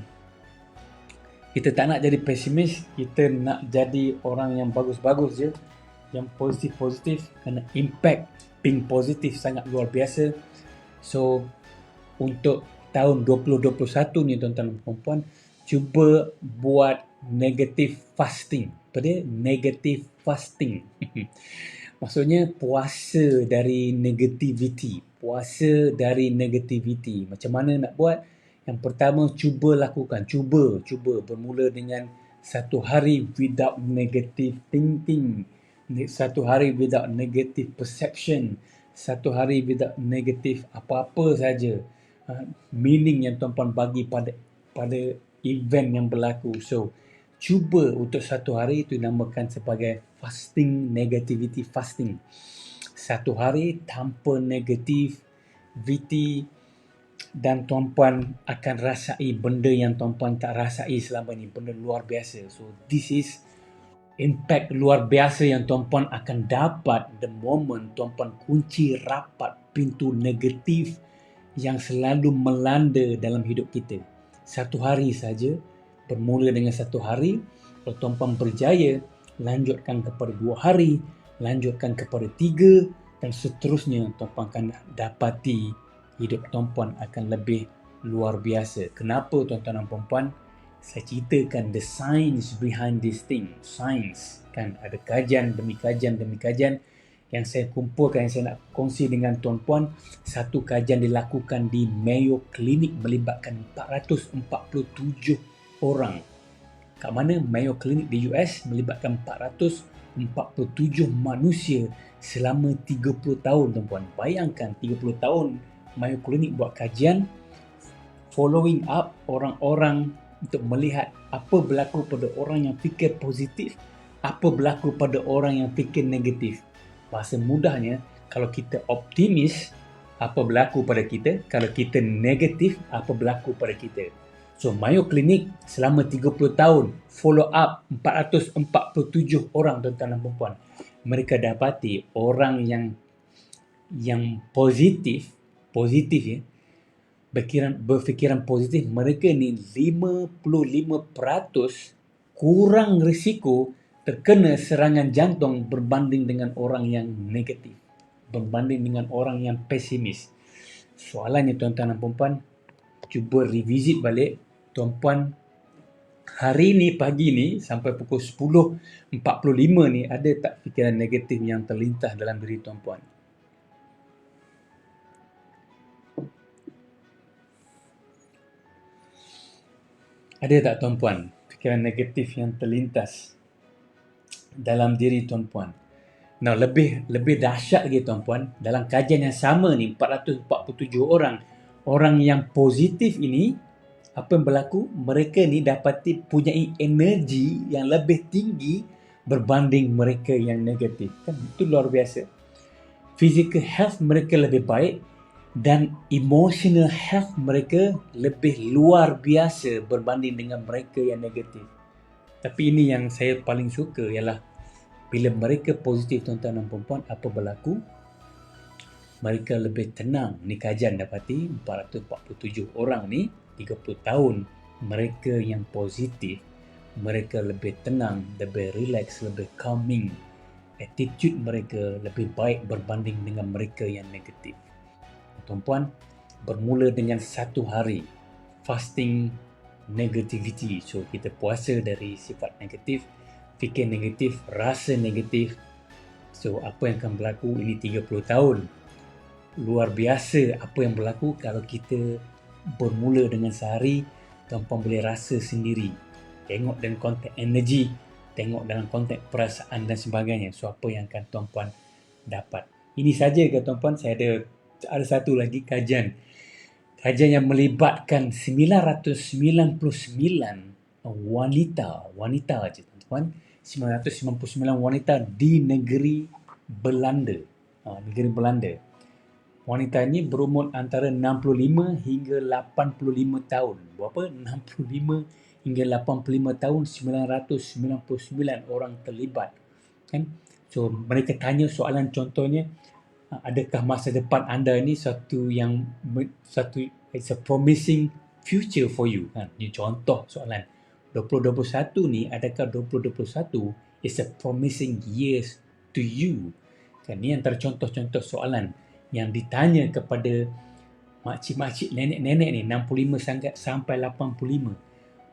kita tak nak jadi pesimis, kita nak jadi orang yang bagus-bagus je, yang positif-positif, kerana impact being positif sangat luar biasa. So untuk tahun 2021 ni, tuan-tuan dan puan-puan, cuba buat negative fasting. Apa dia? Negative fasting. Maksudnya puasa dari negativity. Puasa dari negativity. Macam mana nak buat? Yang pertama, cuba lakukan. Cuba bermula dengan satu hari without negative thinking. Satu hari without negative perception. Satu hari without negative apa-apa saja. Meaning yang tuan-puan bagi pada event yang berlaku. So, cuba untuk satu hari, itu dinamakan sebagai fasting, negativity fasting. Satu hari tanpa negativity, dan tuan-puan akan rasai benda yang tuan-puan tak rasai selama ni, benda luar biasa. So this is impact luar biasa yang tuan-puan akan dapat the moment tuan-puan kunci rapat pintu negatif yang selalu melanda dalam hidup kita. Satu hari saja, bermula dengan satu hari. Kalau tuan-puan berjaya, lanjutkan kepada 2 hari, lanjutkan kepada 3, dan seterusnya. Tuan-puan akan dapati hidup tuan-puan akan lebih luar biasa. Kenapa, tuan-tuan dan puan-puan? Saya ceritakan the science behind this thing. Science, kan? Ada kajian demi kajian demi kajian yang saya kumpulkan, yang saya nak kongsi dengan tuan-puan. Satu kajian dilakukan di Mayo Clinic melibatkan 447 orang. Kat mana? Mayo Clinic di US melibatkan 447 manusia selama 30 tahun, tuan-puan. Bayangkan 30 tahun Mayo Clinic buat kajian, following up orang-orang untuk melihat apa berlaku pada orang yang fikir positif, apa berlaku pada orang yang fikir negatif. Bahasa mudahnya, kalau kita optimis, apa berlaku pada kita? Kalau kita negatif, apa berlaku pada kita? So, Mayo Clinic selama 30 tahun, follow up 447 orang, tuan-tuan dan puan-puan. Mereka dapati orang yang positif ya, berfikiran positif, mereka ni 55% kurang risiko terkena serangan jantung berbanding dengan orang yang negatif, berbanding dengan orang yang pesimis. Soalannya, tuan-tuan dan puan-puan, cuba revisit balik. Tuan-puan, hari ni, pagi ni, sampai pukul 10.45 ni, ada tak fikiran negatif yang terlintas dalam diri tuan-puan? Ada tak, tuan-puan, fikiran negatif yang terlintas dalam diri tuan-puan? Nah, lebih dahsyat lagi, tuan-puan, dalam kajian yang sama ni, 447 orang yang positif ini, apa yang berlaku? Mereka ni dapati punyai energi yang lebih tinggi berbanding mereka yang negatif. Kan itu luar biasa. Physical health mereka lebih baik, dan emotional health mereka lebih luar biasa berbanding dengan mereka yang negatif. Tapi ini yang saya paling suka ialah bila mereka positif, tuan-tuan dan puan-puan, apa berlaku? Mereka lebih tenang. Ni kajian dapati 447 orang ni, 30 tahun, mereka yang positif, mereka lebih tenang, lebih relax, lebih calming. Attitude mereka lebih baik berbanding dengan mereka yang negatif. Tuan-puan, bermula dengan satu hari fasting negativity. So, kita puasa dari sifat negatif, fikir negatif, rasa negatif. So, apa yang akan berlaku? Ini 30 tahun. Luar biasa apa yang berlaku kalau kita bermula dengan sehari. Tuan-puan boleh rasa sendiri. Tengok dalam konteks energi, tengok dalam konteks perasaan dan sebagainya. So, apa yang akan tuan-puan dapat? Ini saja ke, tuan-puan? Saya ada satu lagi kajian yang melibatkan 999 wanita aja, tuan-tuan. 999 wanita di negeri Belanda. Wanita ni berumur antara 65 hingga 85 tahun. Berapa? 65 hingga 85 tahun, 999 orang terlibat. Kan? So, mereka tanya soalan contohnya, adakah masa depan anda ni it's a promising future for you. Ini contoh soalan. 2021 ni, adakah 2021 is a promising years to you? Kan, ni antara contoh-contoh soalan yang ditanya kepada makcik-makcik, nenek-nenek ni 65 sampai 85.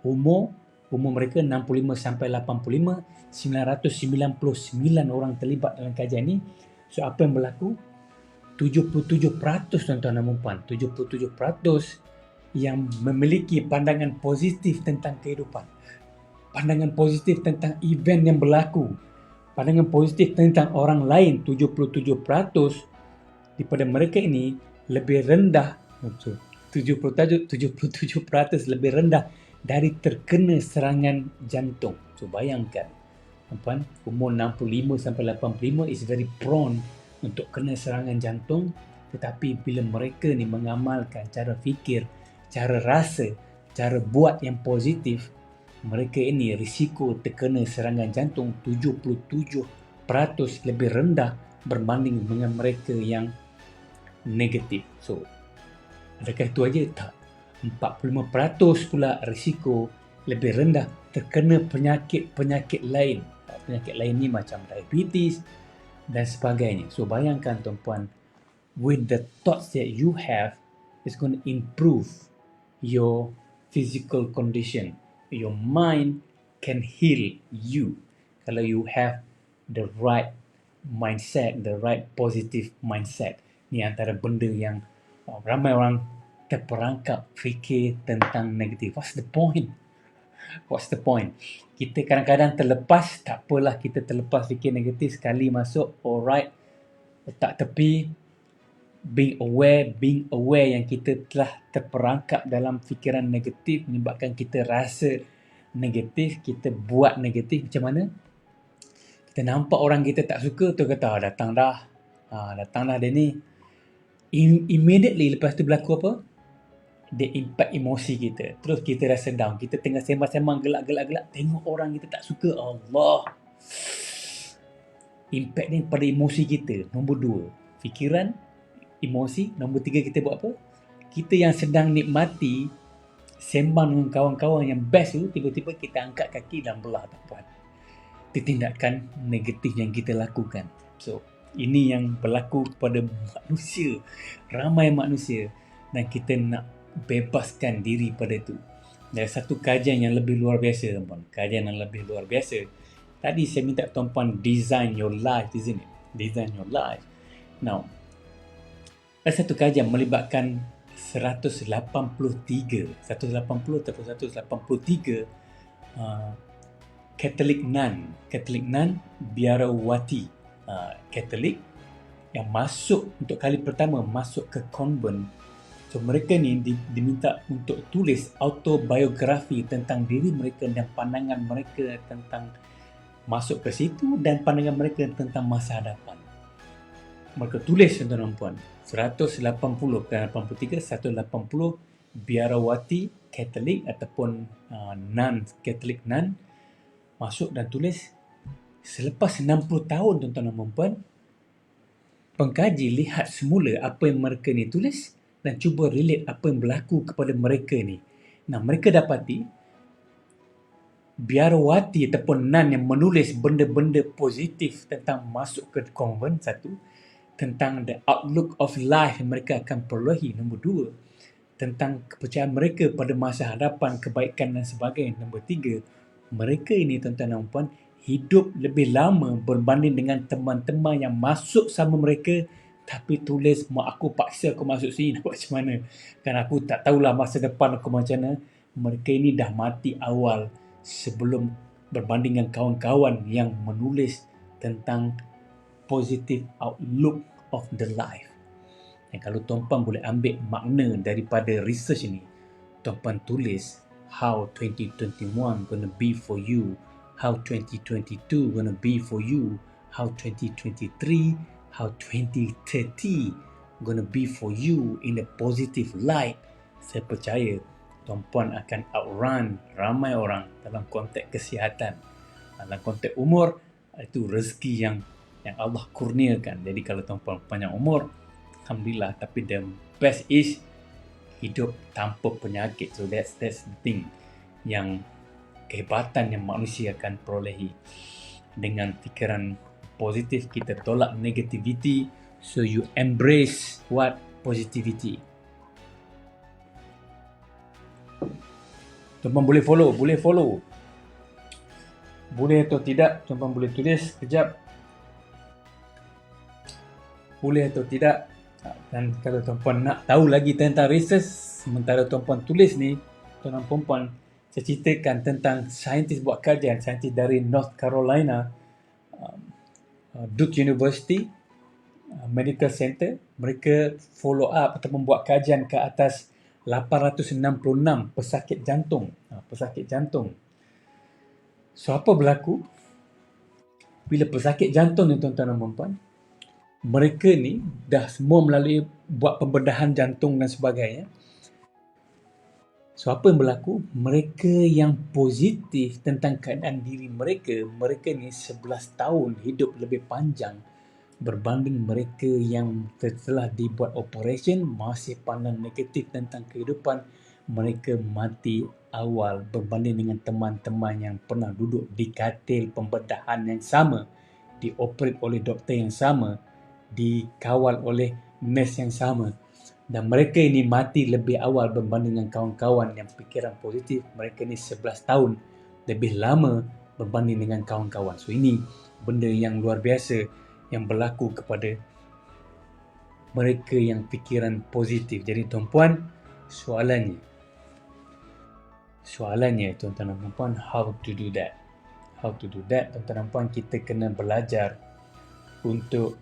Umur mereka 65 sampai 85, 999 orang terlibat dalam kajian ni. So apa yang berlaku? 77% tuan-tuan dan puan, 77% yang memiliki pandangan positif tentang kehidupan. Pandangan positif tentang event yang berlaku. Pandangan positif tentang orang lain, 77% daripada mereka ini lebih rendah, 77% lebih rendah dari terkena serangan jantung. So bayangkan, tuan, umur 65 sampai 85 is very prone untuk kena serangan jantung, tetapi bila mereka ni mengamalkan cara fikir, cara rasa, cara buat yang positif, mereka ini risiko terkena serangan jantung 77% lebih rendah berbanding dengan mereka yang negatif. So, adakah itu aja? Tak. 45% pula risiko lebih rendah terkena penyakit-penyakit lain. Penyakit lain ni macam diabetes dan sebagainya. So, bayangkan tuan-puan, with the thoughts that you have, it's going to improve your physical condition. Your mind can heal you kalau you have the right mindset, the right positive mindset. Ni antara benda yang ramai orang terperangkap fikir tentang negatif. What's the point? What's the point? Kita kadang-kadang terlepas, tak apalah kita terlepas fikir negatif, sekali masuk, alright, letak tepi, being aware yang kita telah terperangkap dalam fikiran negatif menyebabkan kita rasa negatif, kita buat negatif. Macam mana? Kita nampak orang kita tak suka, tu kata, datang dah dia ni. Immediately lepas tu berlaku apa? Dia impact emosi kita. Terus kita rasa down. Kita tengah sembang-sembang, gelak, tengok orang kita tak suka. Allah. Impact ni pada emosi kita. Nombor 2, fikiran, emosi. Nombor 3, kita buat apa? Kita yang sedang nikmati sembang dengan kawan-kawan yang best tu, tiba-tiba kita angkat kaki dan belah tuan. Itu tindakan negatif yang kita lakukan. So, ini yang berlaku kepada manusia, ramai manusia, dan kita nak bebaskan diri pada itu. Dan satu kajian yang lebih luar biasa, tuan-puan. Kajian yang lebih luar biasa. Tadi saya minta tuan-puan design your life, isn't it? Design your life. Now, ada satu kajian melibatkan 180 ataupun 183 Catholic nun biarawati, Katolik yang masuk untuk kali pertama masuk ke konvent. So mereka ni diminta untuk tulis autobiografi tentang diri mereka dan pandangan mereka tentang masuk ke situ dan pandangan mereka tentang masa hadapan. Mereka tulis, tuan-tuan dan puan, 180 ke 83, 180 biarawati Katolik ataupun Katolik nun masuk dan tulis. Selepas 60 tahun, tuan-tuan dan puan, pengkaji lihat semula apa yang mereka ni tulis dan cuba relate apa yang berlaku kepada mereka ni. Nah, mereka dapati biarawati ataupun nun yang menulis benda-benda positif tentang masuk ke konvent, satu, tentang the outlook of life yang mereka akan perolehi, nombor 2, tentang kepercayaan mereka pada masa hadapan, kebaikan dan sebagainya, nombor 3, mereka ini, tuan-tuan dan puan, hidup lebih lama berbanding dengan teman-teman yang masuk sama mereka tapi tulis, mak aku paksa aku masuk sini, nak buat macam mana? Kan aku tak tahulah masa depan aku macam mana. Mereka ini dah mati awal sebelum berbanding dengan kawan-kawan yang menulis tentang positive outlook of the life. Dan kalau tuan-puan boleh ambil makna daripada research ini, tuan-puan tulis how 2021 gonna be for you, how 2022 gonna be for you, how 2023, how 2030 gonna be for you in a positive light, saya percaya tuan-puan akan outrun ramai orang dalam konteks kesihatan. Dalam konteks umur, itu rezeki yang Allah kurniakan. Jadi kalau tuan-puan panjang umur, alhamdulillah. Tapi the best is hidup tanpa penyakit. So that's the thing, yang kehebatan yang manusia akan perolehi. Dengan fikiran positif, kita tolak negativity. So you embrace what? Positivity. Tuan-puan boleh follow, boleh atau tidak, tuan-puan boleh tulis kejap, boleh atau tidak. Dan kalau tuan-puan nak tahu lagi tentang research, sementara tuan-puan tulis ni, tuan-puan perempuan, saya ceritakan tentang saintis buat kajian, saintis dari North Carolina, Duke University Medical Center. Mereka follow up atau membuat kajian ke atas 866 pesakit jantung. So apa berlaku bila pesakit jantung ni, tuan-tuan dan puan-puan? Mereka ni dah semua melalui buat pembedahan jantung dan sebagainya. So apa yang berlaku? Mereka yang positif tentang keadaan diri mereka, mereka ni 11 tahun hidup lebih panjang berbanding mereka yang setelah dibuat operation masih pandang negatif tentang kehidupan. Mereka mati awal berbanding dengan teman-teman yang pernah duduk di katil pembedahan yang sama, dioperate oleh doktor yang sama, dikawal oleh nurse yang sama. Dan mereka ini mati lebih awal berbanding dengan kawan-kawan yang fikiran positif. Mereka ni 11 tahun lebih lama berbanding dengan kawan-kawan. So ini benda yang luar biasa yang berlaku kepada mereka yang fikiran positif. Jadi tuan-puan, soalannya tuan-tuan dan puan, how to do that? Tuan-tuan dan puan, kita kena belajar untuk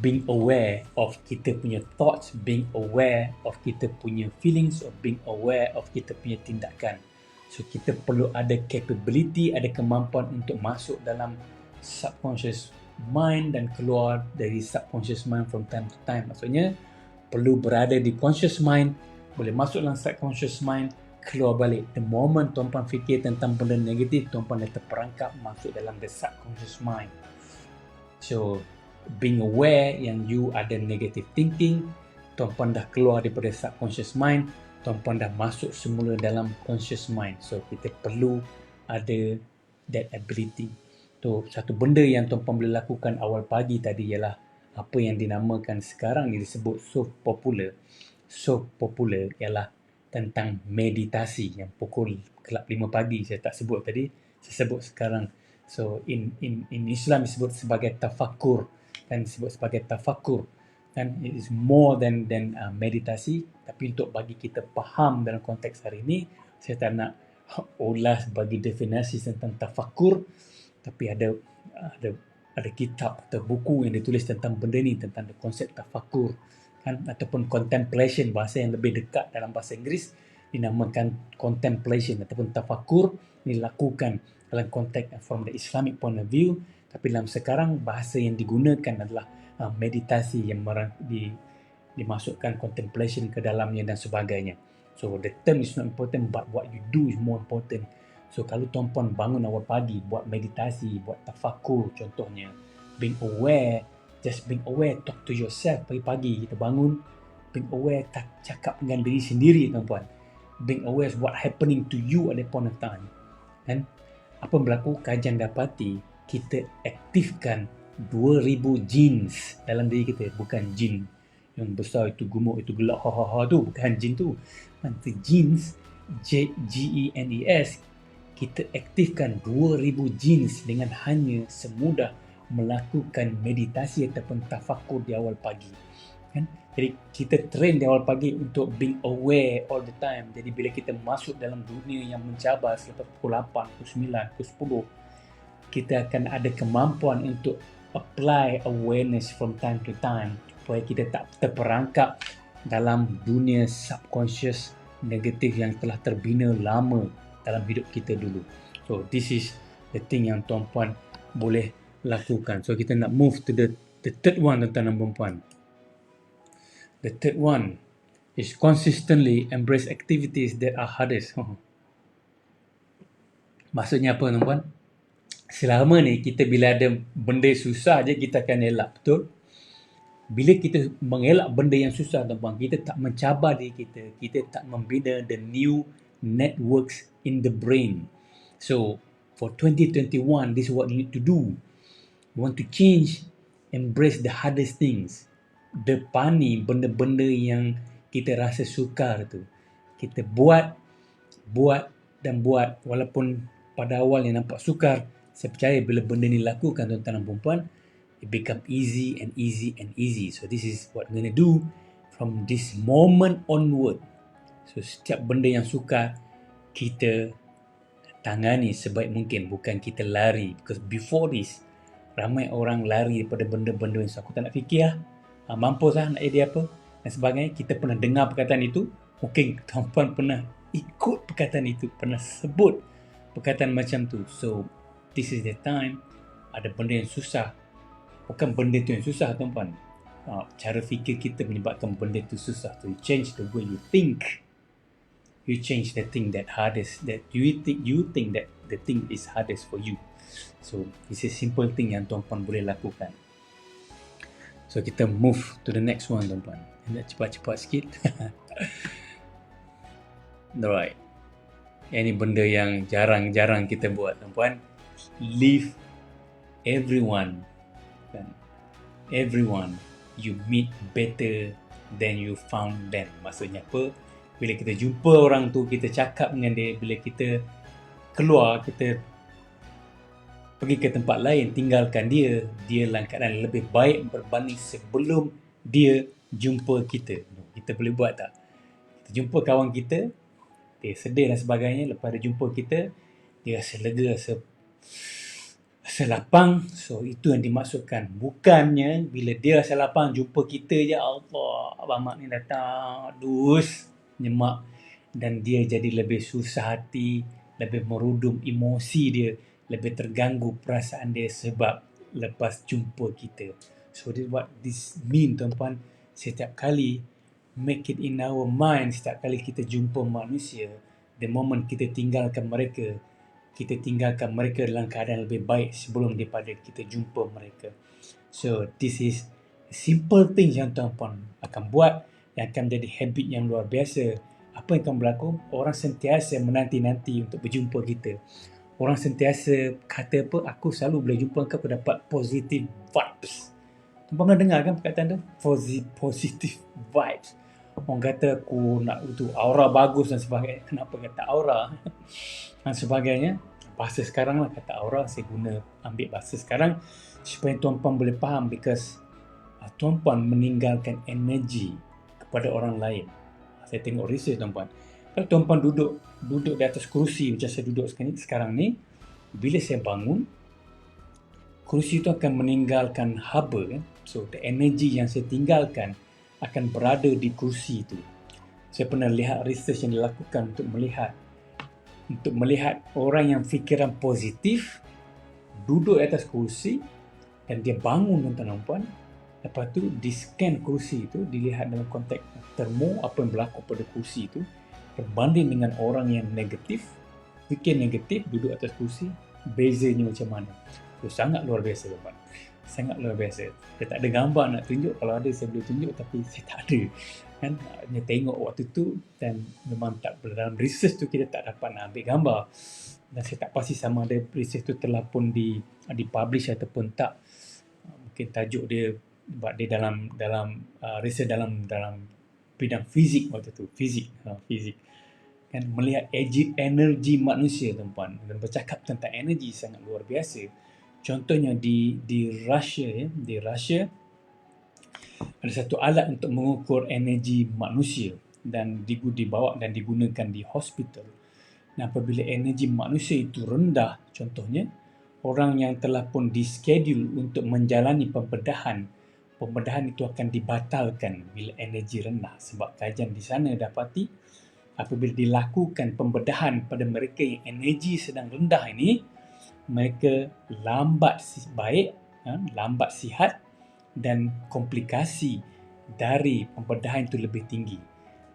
being aware of kita punya thoughts, being aware of kita punya feelings, or being aware of kita punya tindakan. So kita perlu ada capability, ada kemampuan untuk masuk dalam subconscious mind dan keluar dari subconscious mind from time to time. Maksudnya perlu berada di conscious mind, boleh masuk dalam subconscious mind, keluar balik. The moment tuan-puan fikir tentang benda negatif, tuan-puan dah terperangkap masuk dalam the subconscious mind. So being aware yang you ada negative thinking, tuan-puan dah keluar daripada subconscious mind, tuan-puan dah masuk semula dalam conscious mind. So kita perlu ada that ability. So satu benda yang tuan-puan boleh lakukan awal pagi tadi ialah apa yang dinamakan sekarang disebut so popular ialah tentang meditasi, yang pukul kelab 5 pagi saya tak sebut tadi, saya sebut sekarang. So in Islam disebut sebagai tafakur, dan disebut sebagai tafakur, dan it is more than meditasi. Tapi untuk bagi kita faham dalam konteks hari ini, saya tak nak ulas bagi definisi tentang tafakur, tapi ada kitab atau buku yang ditulis tentang benda ni, tentang konsep tafakur, kan, ataupun contemplation, bahasa yang lebih dekat dalam bahasa Inggeris dinamakan contemplation ataupun tafakur, dilakukan dalam konteks from the Islamic point of view. Tapi dalam sekarang bahasa yang digunakan adalah meditasi yang dimasukkan contemplation ke dalamnya dan sebagainya. So the term is not important, but what you do is more important. So kalau tuan-puan bangun awal pagi, buat meditasi, buat tafakur contohnya, being aware, just being aware, talk to yourself. Pagi-pagi kita bangun, being aware, cakap dengan diri sendiri tuan-puan. Being aware what happening to you at that point of time. Kan? Apa yang berlaku? Kajian dapati kita aktifkan 2000 genes dalam diri kita. Bukan jin yang besar itu, gemuk itu, gelak, ha tu. Bukan jin tu. Nanti genes, G-E-N-E-S, kita aktifkan 2000 genes dengan hanya semudah melakukan meditasi ataupun tafakur di awal pagi. Kan? Jadi kita train di awal pagi untuk being aware all the time. Jadi bila kita masuk dalam dunia yang mencabar selepas pukul 8, pukul 9, pukul 10, kita akan ada kemampuan untuk apply awareness from time to time supaya kita tak terperangkap dalam dunia subconscious negatif yang telah terbina lama dalam hidup kita dulu. So this is the thing yang tuan-puan boleh lakukan. So kita nak move to the The third one, tuan-tuan dan puan-puan. The third one is consistently embrace activities that are hardest. Maksudnya apa, tuan-puan? Selama ni kita bila ada benda susah je kita akan elak, betul? Bila kita mengelak benda yang susah, tuan-puan, kita tak mencabar diri kita, kita tak membina the new networks in the brain. So, for 2021, this is what you need to do. You want to change, embrace the hardest things. Depani benda-benda yang kita rasa sukar tu. Kita buat dan buat. Walaupun pada awal yang nampak sukar, saya percaya bila benda ni lakukan, tuan-tuan dan puan-puan, it become easy and easy and easy. So this is what we're going to do from this moment onward. So setiap benda yang sukar, kita tangani sebaik mungkin. Bukan kita lari. Because before this, ramai orang lari daripada benda-benda yang susah. Aku tak nak fikir lah. Mampus lah nak jadi apa dan sebagainya. Kita pernah dengar perkataan itu. Mungkin tuan-puan pernah ikut perkataan itu. Pernah sebut perkataan macam tu. So, this is the time. Ada benda yang susah. Bukan benda tu yang susah, tuan-puan. Cara fikir kita menyebabkan benda tu susah. So, you change the way you think. You change the thing that hardest. That you think that the thing is hardest for you. So, it's a simple thing yang tuan-puan boleh lakukan. So, kita move to the next one, tuan-puan. Nak cepat-cepat sikit. Alright. Ini benda yang jarang-jarang kita buat, tuan-puan. Leave everyone. Everyone you meet better than you found them. Maksudnya apa? Bila kita jumpa orang tu, kita cakap dengan dia. Bila kita keluar, kita pergi ke tempat lain, tinggalkan dia dalam keadaan lebih baik berbanding sebelum dia jumpa kita. Kita boleh buat tak? Kita jumpa kawan kita, dia sedih dan sebagainya. Lepas dia jumpa kita, dia rasa lega, rasa lapang. So itu yang dimaksudkan. Bukannya bila dia rasa lapang, jumpa kita je, Allah, Abang Mak ni datang, dus, nyemak. Dan dia jadi lebih susah hati, lebih merudum emosi dia, lebih terganggu perasaan dia sebab lepas jumpa kita. So this what this mean, tuan-puan. Setiap kali make it in our mind, setiap kali kita jumpa manusia, the moment kita tinggalkan mereka dalam keadaan lebih baik sebelum daripada kita jumpa mereka. So this is simple things yang tuan-puan akan buat yang akan menjadi habit yang luar biasa. Apa yang akan berlaku? Orang sentiasa menanti-nanti untuk berjumpa kita. Orang sentiasa kata apa? Aku selalu bila jumpa kau, aku dapat positive vibes. Tuan-puan pernah dengar kan perkataan tu? Positive vibes. Orang kata aku nak itu aura bagus dan sebagainya. Kenapa kata aura? Dan sebagainya. Bahasa sekarang lah kata aura. Saya ambil bahasa sekarang supaya tuan-puan boleh faham. Because tuan-puan meninggalkan energi kepada orang lain. Saya tengok research, tuan-puan. Kalau tuan-puan duduk di atas kerusi macam saya duduk sekarang ni, bila saya bangun, kerusi itu akan meninggalkan haba kan. So the energy yang saya tinggalkan akan berada di kerusi itu. Saya pernah lihat research yang dilakukan untuk melihat orang yang fikiran positif duduk di atas kerusi dan dia bangun, tuan-tuan dan puan. Lepas tu di scan kerusi itu, dilihat dalam konteks termo apa yang berlaku pada kerusi itu berbanding dengan orang yang negatif, fikir negatif, duduk atas kursi, bezanya macam mana. So, sangat luar biasa, teman. Sangat luar biasa. Saya tak ada gambar nak tunjuk. Kalau ada, saya boleh tunjuk, tapi saya tak ada. Kan? Hanya tengok waktu tu dan memang tak, dalam research tu kita tak dapat nak ambil gambar. Dan saya tak pasti sama ada research tu telah pun dipublish ataupun tak. Mungkin tajuk dia, sebab dia dalam research dalam bidang fizik waktu tu, fizik kan, melihat energi manusia, tuan-puan, dan bercakap tentang energi sangat luar biasa. Contohnya di Russia, di Russia ada satu alat untuk mengukur energi manusia dan dibawa dan digunakan di hospital. Dan apabila energi manusia itu rendah, contohnya orang yang telah pun dischedule untuk menjalani pembedahan itu akan dibatalkan bila energi rendah. Sebab kajian di sana dapati apabila dilakukan pembedahan pada mereka yang energi sedang rendah ini, mereka lambat sihat dan komplikasi dari pembedahan itu lebih tinggi.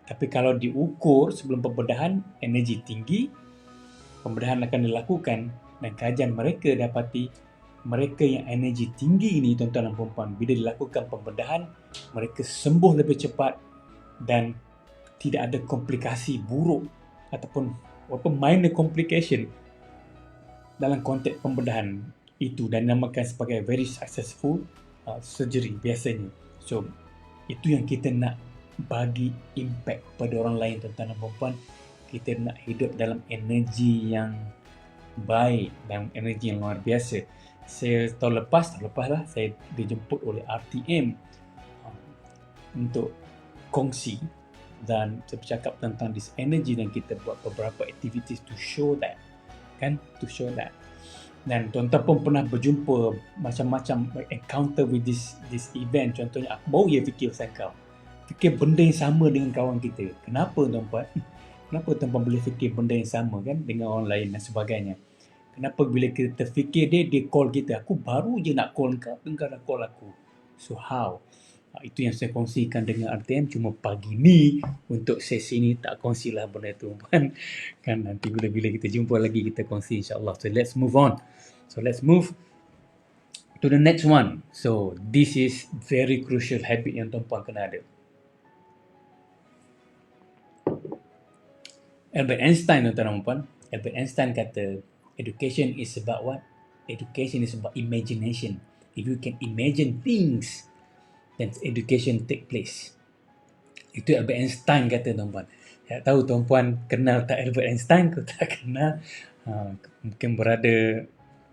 Tapi kalau diukur sebelum pembedahan, energi tinggi, pembedahan akan dilakukan, dan kajian mereka dapati mereka yang energi tinggi ini, tuan-tuan dan puan-puan, bila dilakukan pembedahan, mereka sembuh lebih cepat dan tidak ada komplikasi buruk ataupun minor complication dalam konteks pembedahan itu, dan dinamakan sebagai very successful surgery biasanya. So, itu yang kita nak bagi impact pada orang lain, tuan-tuan dan puan-puan. Kita nak hidup dalam energi yang baik dan energi yang luar biasa. Saya tahun lepas lah, saya dijemput oleh RTM untuk kongsi dan saya bercakap tentang this energy, dan kita buat beberapa activities to show that. Dan tuan-tuan pun pernah berjumpa macam-macam encounter with this event. Contohnya, baru je fikir benda yang sama dengan kawan kita. Kenapa tuan-puan? Kenapa tuan-puan boleh fikir benda yang sama kan dengan orang lain dan sebagainya? Kenapa bila kita terfikir dia call kita, aku baru je nak call kau dah call aku. So how? Itu yang saya kongsikan dengan RTM. Cuma pagi ni untuk sesi ni tak kongsilah benda tu kan. Nanti bila kita jumpa lagi kita kongsi insyaAllah. So let's move on. So let's move to the next one. So this is very crucial habit yang tuan-puan kena ada. Albert Einstein, tuan-tuan dan puan. Albert Einstein kata, education is about what? Education is about imagination. If you can imagine things, then education take place. Itu Albert Einstein kata, tuan-puan. Tak tahu tuan-puan kenal tak Albert Einstein ke tak kenal. Mungkin berada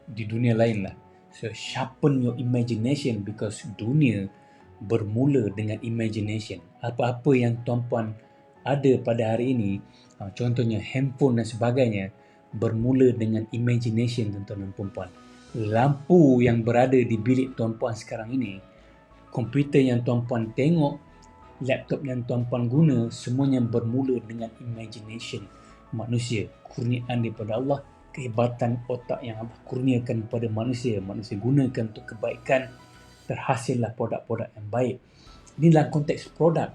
di dunia lain lah. So sharpen your imagination, because dunia bermula dengan imagination. Apa-apa yang tuan-puan ada pada hari ini, contohnya handphone dan sebagainya, bermula dengan imagination, tuan-tuan dan puan-puan. Lampu yang berada di bilik tuan-puan sekarang ini, komputer yang tuan-puan tengok, laptop yang tuan-puan guna, semuanya bermula dengan imagination manusia. Kurniaan daripada Allah, kehebatan otak yang Allah kurniakan kepada manusia gunakan untuk kebaikan, terhasillah produk-produk yang baik. Ini dalam konteks produk.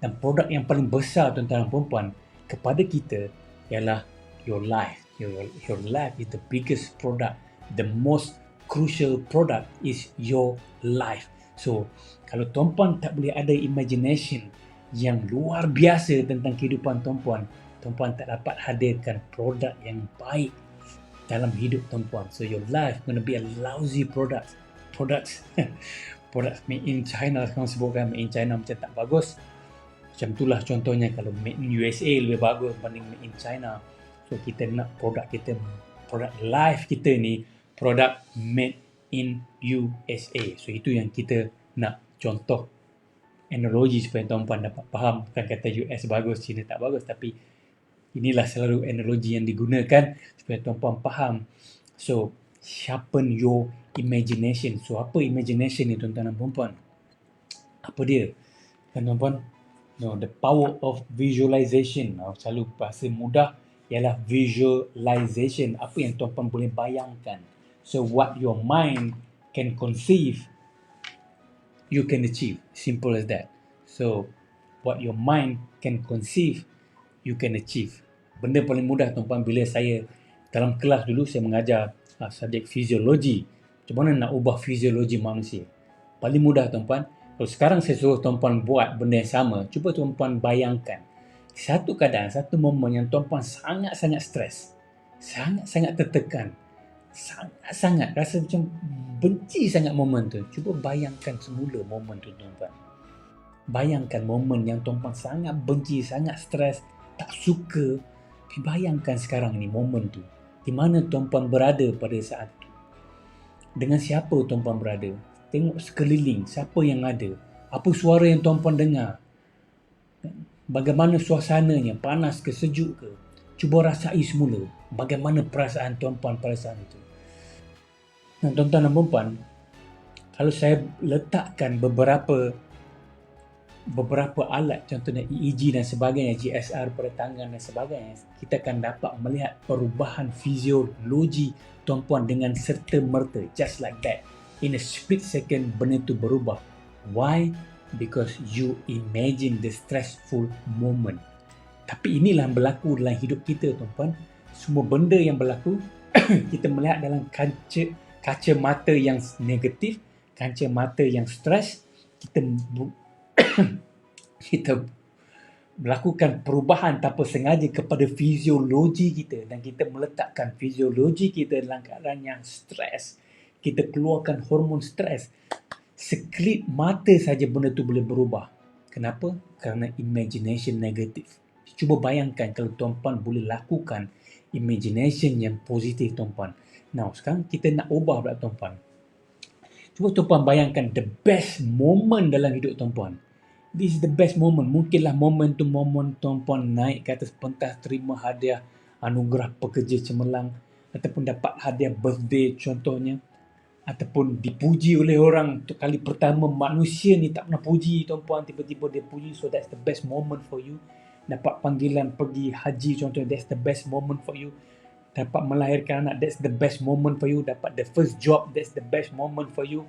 Dan produk yang paling besar, tuan-tuan dan puan-puan, kepada kita ialah your life. Your life is the biggest product. The most crucial product is your life. So, kalau tuan-puan tak boleh ada imagination yang luar biasa tentang kehidupan tuan-puan, tuan-puan tak dapat hadirkan produk yang baik dalam hidup tuan-puan. So, your life gonna be a lousy products made in China. Sekarang sebutkan made in China macam tak bagus. Macam itulah contohnya kalau made in USA lebih bagus berbanding made in China. So kita nak produk kita, produk life kita ni, produk made in USA. So itu yang kita nak contoh analogi supaya tuan-puan dapat faham. Bukan kata US bagus, China tak bagus, tapi inilah selalu analogi yang digunakan supaya tuan-puan faham. So sharpen your imagination. So apa imagination ni, tuan-tuan dan puan-puan? Apa dia? Kan tuan-puan? No, the power of visualization. Selalu bahasa mudah ialah visualization. Apa yang tuan-puan boleh bayangkan. So what your mind can conceive, you can achieve. Simple as that. So what your mind can conceive, you can achieve. Benda paling mudah, tuan-puan, bila saya dalam kelas dulu saya mengajar subjek fisiologi. Macam mana nak ubah fisiologi manusia? Paling mudah, tuan-puan. Kalau sekarang saya suruh tuan-puan buat benda yang sama, cuba tuan-puan bayangkan satu keadaan, satu momen yang tuan-puan sangat-sangat stres, sangat-sangat tertekan, sangat-sangat rasa macam benci sangat momen tu. Cuba bayangkan semula momen tu, tuan-puan. Bayangkan momen yang tuan-puan sangat benci, sangat stres, tak suka. Bayangkan sekarang ni momen tu. Di mana tuan-puan berada pada saat tu? Dengan siapa tuan-puan berada? Tengok sekeliling, siapa yang ada? Apa suara yang tuan-puan dengar? Bagaimana suasananya? Panas ke, sejuk ke? Cuba rasai semula. Bagaimana perasaan tuan-puan pada saat itu? Nah, tuan-tuan dan puan-puan, kalau saya letakkan beberapa alat, contohnya EEG dan sebagainya, GSR pada tangan dan sebagainya, kita akan dapat melihat perubahan fisiologi tuan-puan dengan serta-merta, just like that. In a split second, benda tu berubah. Why? Because you imagine the stressful moment. Tapi inilah yang berlaku dalam hidup kita, tuan-puan. Semua benda yang berlaku, kita melihat dalam kaca mata yang negatif, kaca mata yang stres, kita melakukan perubahan tanpa sengaja kepada fiziologi kita, dan kita meletakkan fiziologi kita dalam keadaan yang stres. Kita keluarkan hormon stres. Sekelip mata saja benda tu boleh berubah. Kenapa? Kerana imagination negatif. Cuba bayangkan kalau tuan-puan boleh lakukan imagination yang positif, tuan-puan. Now, sekarang kita nak ubah pula, tuan-puan. Cuba tuan-puan bayangkan the best moment dalam hidup tuan-puan. This is the best moment. Mungkinlah momen tuan-puan naik ke atas pentas, terima hadiah anugerah pekerja cemerlang, ataupun dapat hadiah birthday contohnya, ataupun dipuji oleh orang untuk kali pertama. Manusia ni tak pernah puji, tuan-puan, tiba-tiba dia puji. So that's the best moment for you. Dapat panggilan pergi haji contohnya, that's the best moment for you. Dapat melahirkan anak, that's the best moment for you. Dapat the first job, that's the best moment for you.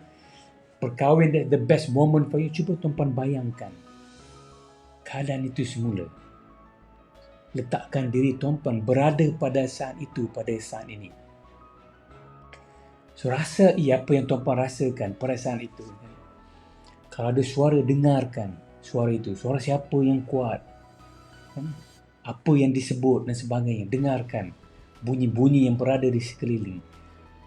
Berkahwin, that's the best moment for you. Cuba tuan-puan bayangkan keadaan itu semula. Letakkan diri tuan-puan berada pada saat itu, pada saat ini. So, rasa apa yang tuan-puan rasakan pada saat itu. Kalau ada suara, dengarkan suara itu. Suara siapa yang kuat, apa yang disebut dan sebagainya. Dengarkan bunyi-bunyi yang berada di sekeliling.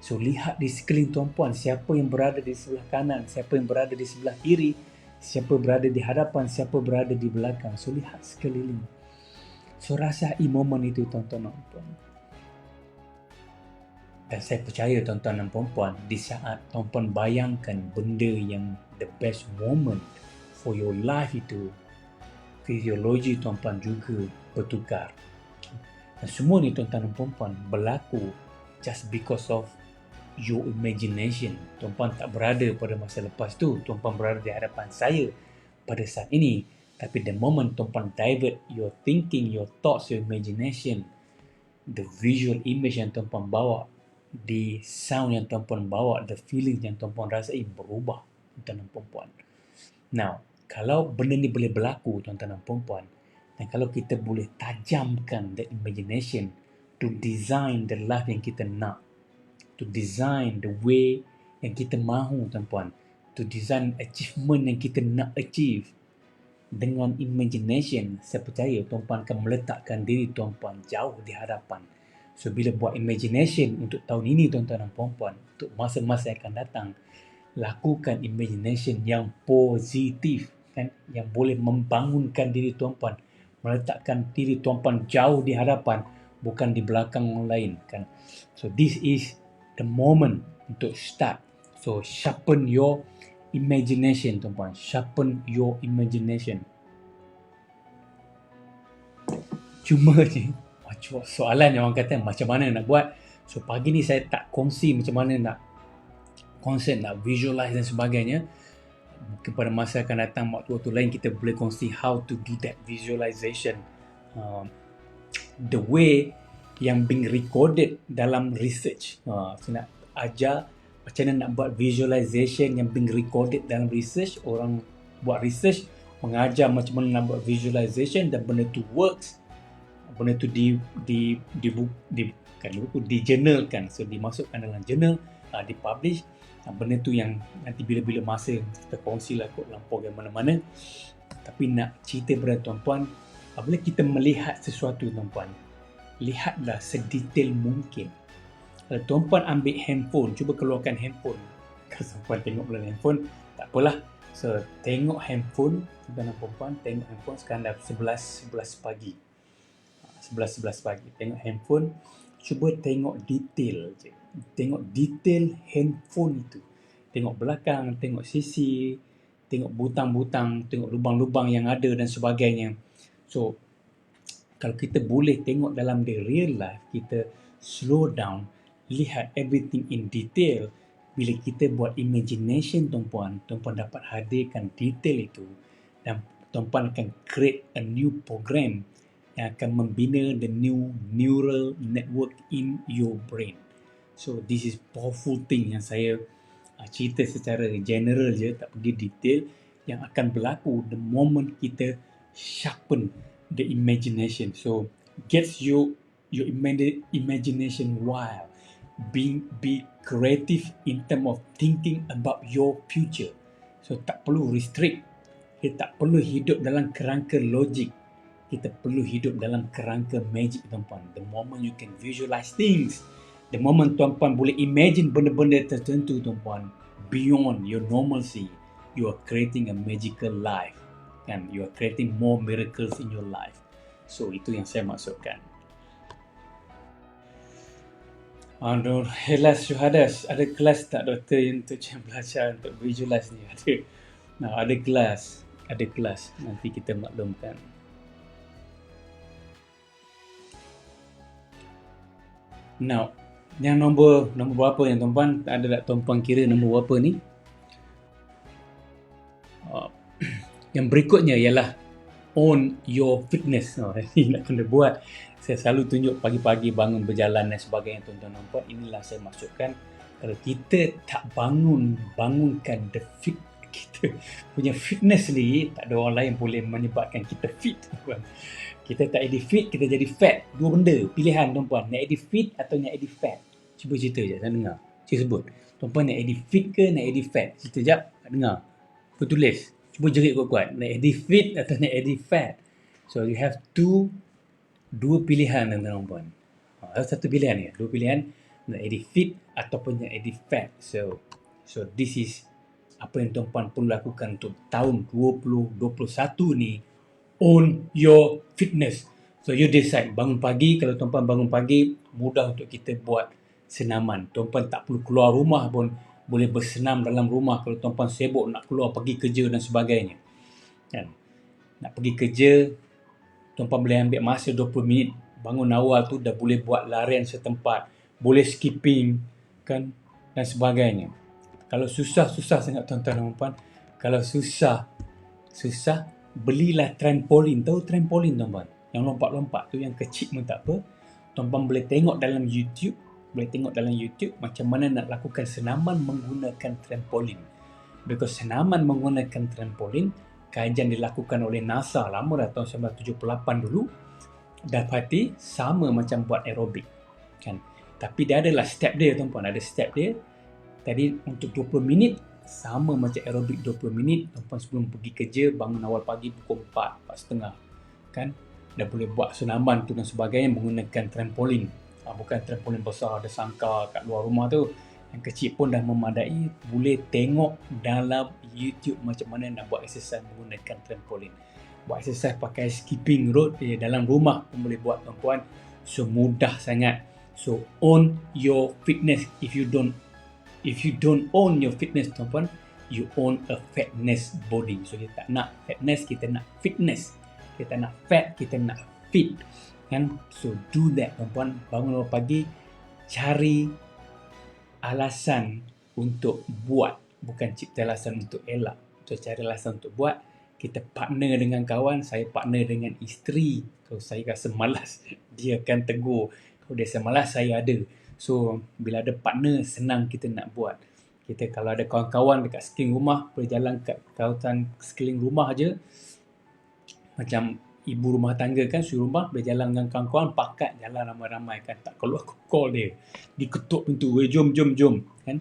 So, lihat di sekeliling tuan-puan, siapa yang berada di sebelah kanan, siapa yang berada di sebelah kiri, siapa berada di hadapan, siapa berada di belakang. So, lihat sekeliling. So, rasai momen itu, tuan-tuan dan puan. Dan saya percaya, tuan-tuan dan puan, di saat tuan-puan bayangkan benda yang the best moment for your life itu, fiziologi tuan-puan juga bertukar. Dan semua ni, tuan-tuan dan puan, berlaku just because of your imagination. Tuan-puan tak berada pada masa lepas tu, tuan-puan berada di hadapan saya pada saat ini. Tapi the moment tuan-puan divert your thinking, your thoughts, your imagination, the visual image yang tuan-puan bawa, the sound yang tuan-puan bawa, the feeling yang tuan-puan rasai berubah, tuan-tuan dan puan. Now, kalau benda ni boleh berlaku, tuan-tuan dan puan, dan kalau kita boleh tajamkan the imagination to design the life yang kita nak, to design the way yang kita mahu, tuan-puan, to design achievement yang kita nak achieve, dengan imagination, saya percaya tuan-puan akan meletakkan diri tuan-puan jauh di hadapan. So, bila buat imagination untuk tahun ini, tuan-tuan dan puan-puan, untuk masa-masa yang akan datang, lakukan imagination yang positif, kan? Yang boleh membangunkan diri tuan-puan, meletakkan diri tuan-puan jauh di hadapan, bukan di belakang orang lain, kan? So, this is the moment untuk start. So, sharpen your imagination, tuan-puan. Sharpen your imagination. Cuma je, soalan yang orang kata macam mana nak buat. So, pagi ni saya tak kongsi macam mana nak konsep, nak visualize dan sebagainya. Mungkin pada masa akan datang, waktu-waktu lain kita boleh kongsi how to do that visualization. The way yang being recorded dalam research. Saya nak ajar macam mana nak buat visualization yang being recorded dalam research. Orang buat research, mengajar macam mana nak buat visualization, dan benda tu works. Benda tu di-journalkan. So, dimasukkan dalam journal, dipublish. Benda tu yang nanti bila-bila masa kita kongsi lah kot dalam program mana-mana. Tapi nak cerita kepada tuan-puan, apabila kita melihat sesuatu, tuan-puan, lihatlah sedetail mungkin. Kalau tuan-puan ambil handphone, cuba keluarkan handphone. Kalau tuan-puan tengok dalam handphone, tak apalah. So, tengok handphone, tuan-tuan dan puan-puan, tengok handphone. Sekarang dah 11 pagi. 11 pagi. Tengok handphone, cuba tengok detail je. Tengok detail handphone itu. Tengok belakang, tengok sisi, tengok butang-butang, tengok lubang-lubang yang ada dan sebagainya. So, kalau kita boleh tengok dalam the real life, kita slow down, lihat everything in detail. Bila kita buat imagination, tuan-puan dapat hadirkan detail itu, dan tuan-puan akan create a new program yang akan membina the new neural network in your brain. So, this is powerful thing yang saya cerita secara general je, tak pergi detail, yang akan berlaku the moment kita sharpen the imagination. So gets your imagination wild. Be creative in term of thinking about your future. So tak perlu restrict. Kita tak perlu hidup dalam kerangka logik. Kita perlu hidup dalam kerangka magic, tuan-puan. The moment you can visualize things, the moment tuan-puan boleh imagine benda-benda tertentu, tuan-puan, beyond your normalcy, you are creating a magical life. Kan? You are creating more miracles in your life. So itu yang saya maksudkan. Aduh, Helas Syuhadas, ada kelas tak doktor yang untuk belajar untuk visualize ni? Ada. Nah, ada kelas. Nanti kita maklumkan. Now, yang nombor berapa yang tuan-puan? Ada tak tuan-puan kira nombor berapa ni? Yang berikutnya ialah own your fitness. Ini nak kena buat. Saya selalu tunjuk pagi-pagi bangun berjalan dan sebagainya, tuan-tuan dan puan. Inilah saya maksudkan, kalau kita tak bangunkan the fit, kita punya fitness ni, tak ada orang lain boleh menyebabkan kita fit, tuan-puan. Kita tak jadi fit, kita jadi fat. Dua benda, pilihan, tuan-puan. Nak jadi fit atau nak jadi fat? Cuba cerita je, saya dengar. Saya sebut. Tuan-puan nak jadi fit ke nak jadi fat? Cerita jap, nak dengar. Apa tulis? Cuba jerit kuat-kuat. Nak jadi fit atau nak jadi fat? So you have dua pilihan, tuan-tuan. Satu pilihan ni. Dua pilihan. Nak jadi fit ataupun nak jadi fat. So this is apa yang tuan-puan perlu lakukan untuk tahun 2021 ni. Own your fitness. So you decide. Bangun pagi. Kalau tuan-puan bangun pagi, mudah untuk kita buat senaman. Tuan-puan tak perlu keluar rumah pun boleh bersenam dalam rumah. Kalau tuan-puan sibuk nak keluar pergi kerja dan sebagainya, kan? Nak pergi kerja, tuan-puan boleh ambil masa 20 minit. Bangun awal tu dah boleh buat larian setempat, boleh skipping, kan, dan sebagainya. Kalau susah sangat, tuan-tuan dan puan. Kalau susah, belilah trampolin. Tahu trampolin, tuan-puan? Yang lompat-lompat tu, yang kecil pun tak apa. Tuan-puan boleh tengok dalam YouTube macam mana nak lakukan senaman menggunakan trampolin. Because senaman menggunakan trampolin, kajian dilakukan oleh NASA lama dah, tahun 1978 dulu, dapati sama macam buat aerobik, kan. Tapi dia adalah step dia, tuan-puan. Ada step dia. Tadi untuk 20 minit, sama macam aerobik 20 minit. Tuan-puan sebelum pergi kerja, bangun awal pagi pukul 4, 4.30, kan. Dah boleh buat senaman tu dan sebagainya menggunakan trampolin. Bukan trampolin besar, ada sangkar kat luar rumah tu. Yang kecil pun dah memadai. Boleh tengok dalam YouTube macam mana nak buat exercise menggunakan trampolin. Buat exercise pakai skipping rope dalam rumah pun boleh buat, tuan-puan. So mudah sangat. So own your fitness. If you don't own your fitness, tuan-puan, you own a fatness body. So kita tak nak fatness, kita nak fitness. Kita nak fat, kita nak fit, kan? So do that, tuan-puan. Bangun awal pagi, cari alasan untuk buat, bukan cipta alasan untuk elak. So cari alasan untuk buat. Kita partner dengan kawan, saya partner dengan isteri. Kalau saya rasa malas, dia akan tegur. Kalau dia rasa malas, saya ada. So bila ada partner, senang kita nak buat. Kita kalau ada kawan-kawan dekat sekeliling rumah, boleh jalan kat kawasan sekeliling rumah je. Macam ibu rumah tangga kan, suruh rumah boleh jalan dengan kawan-kawan, pakat jalan ramai-ramai, kan. Tak perlu aku call dia, diketuk pintu, jom, kan.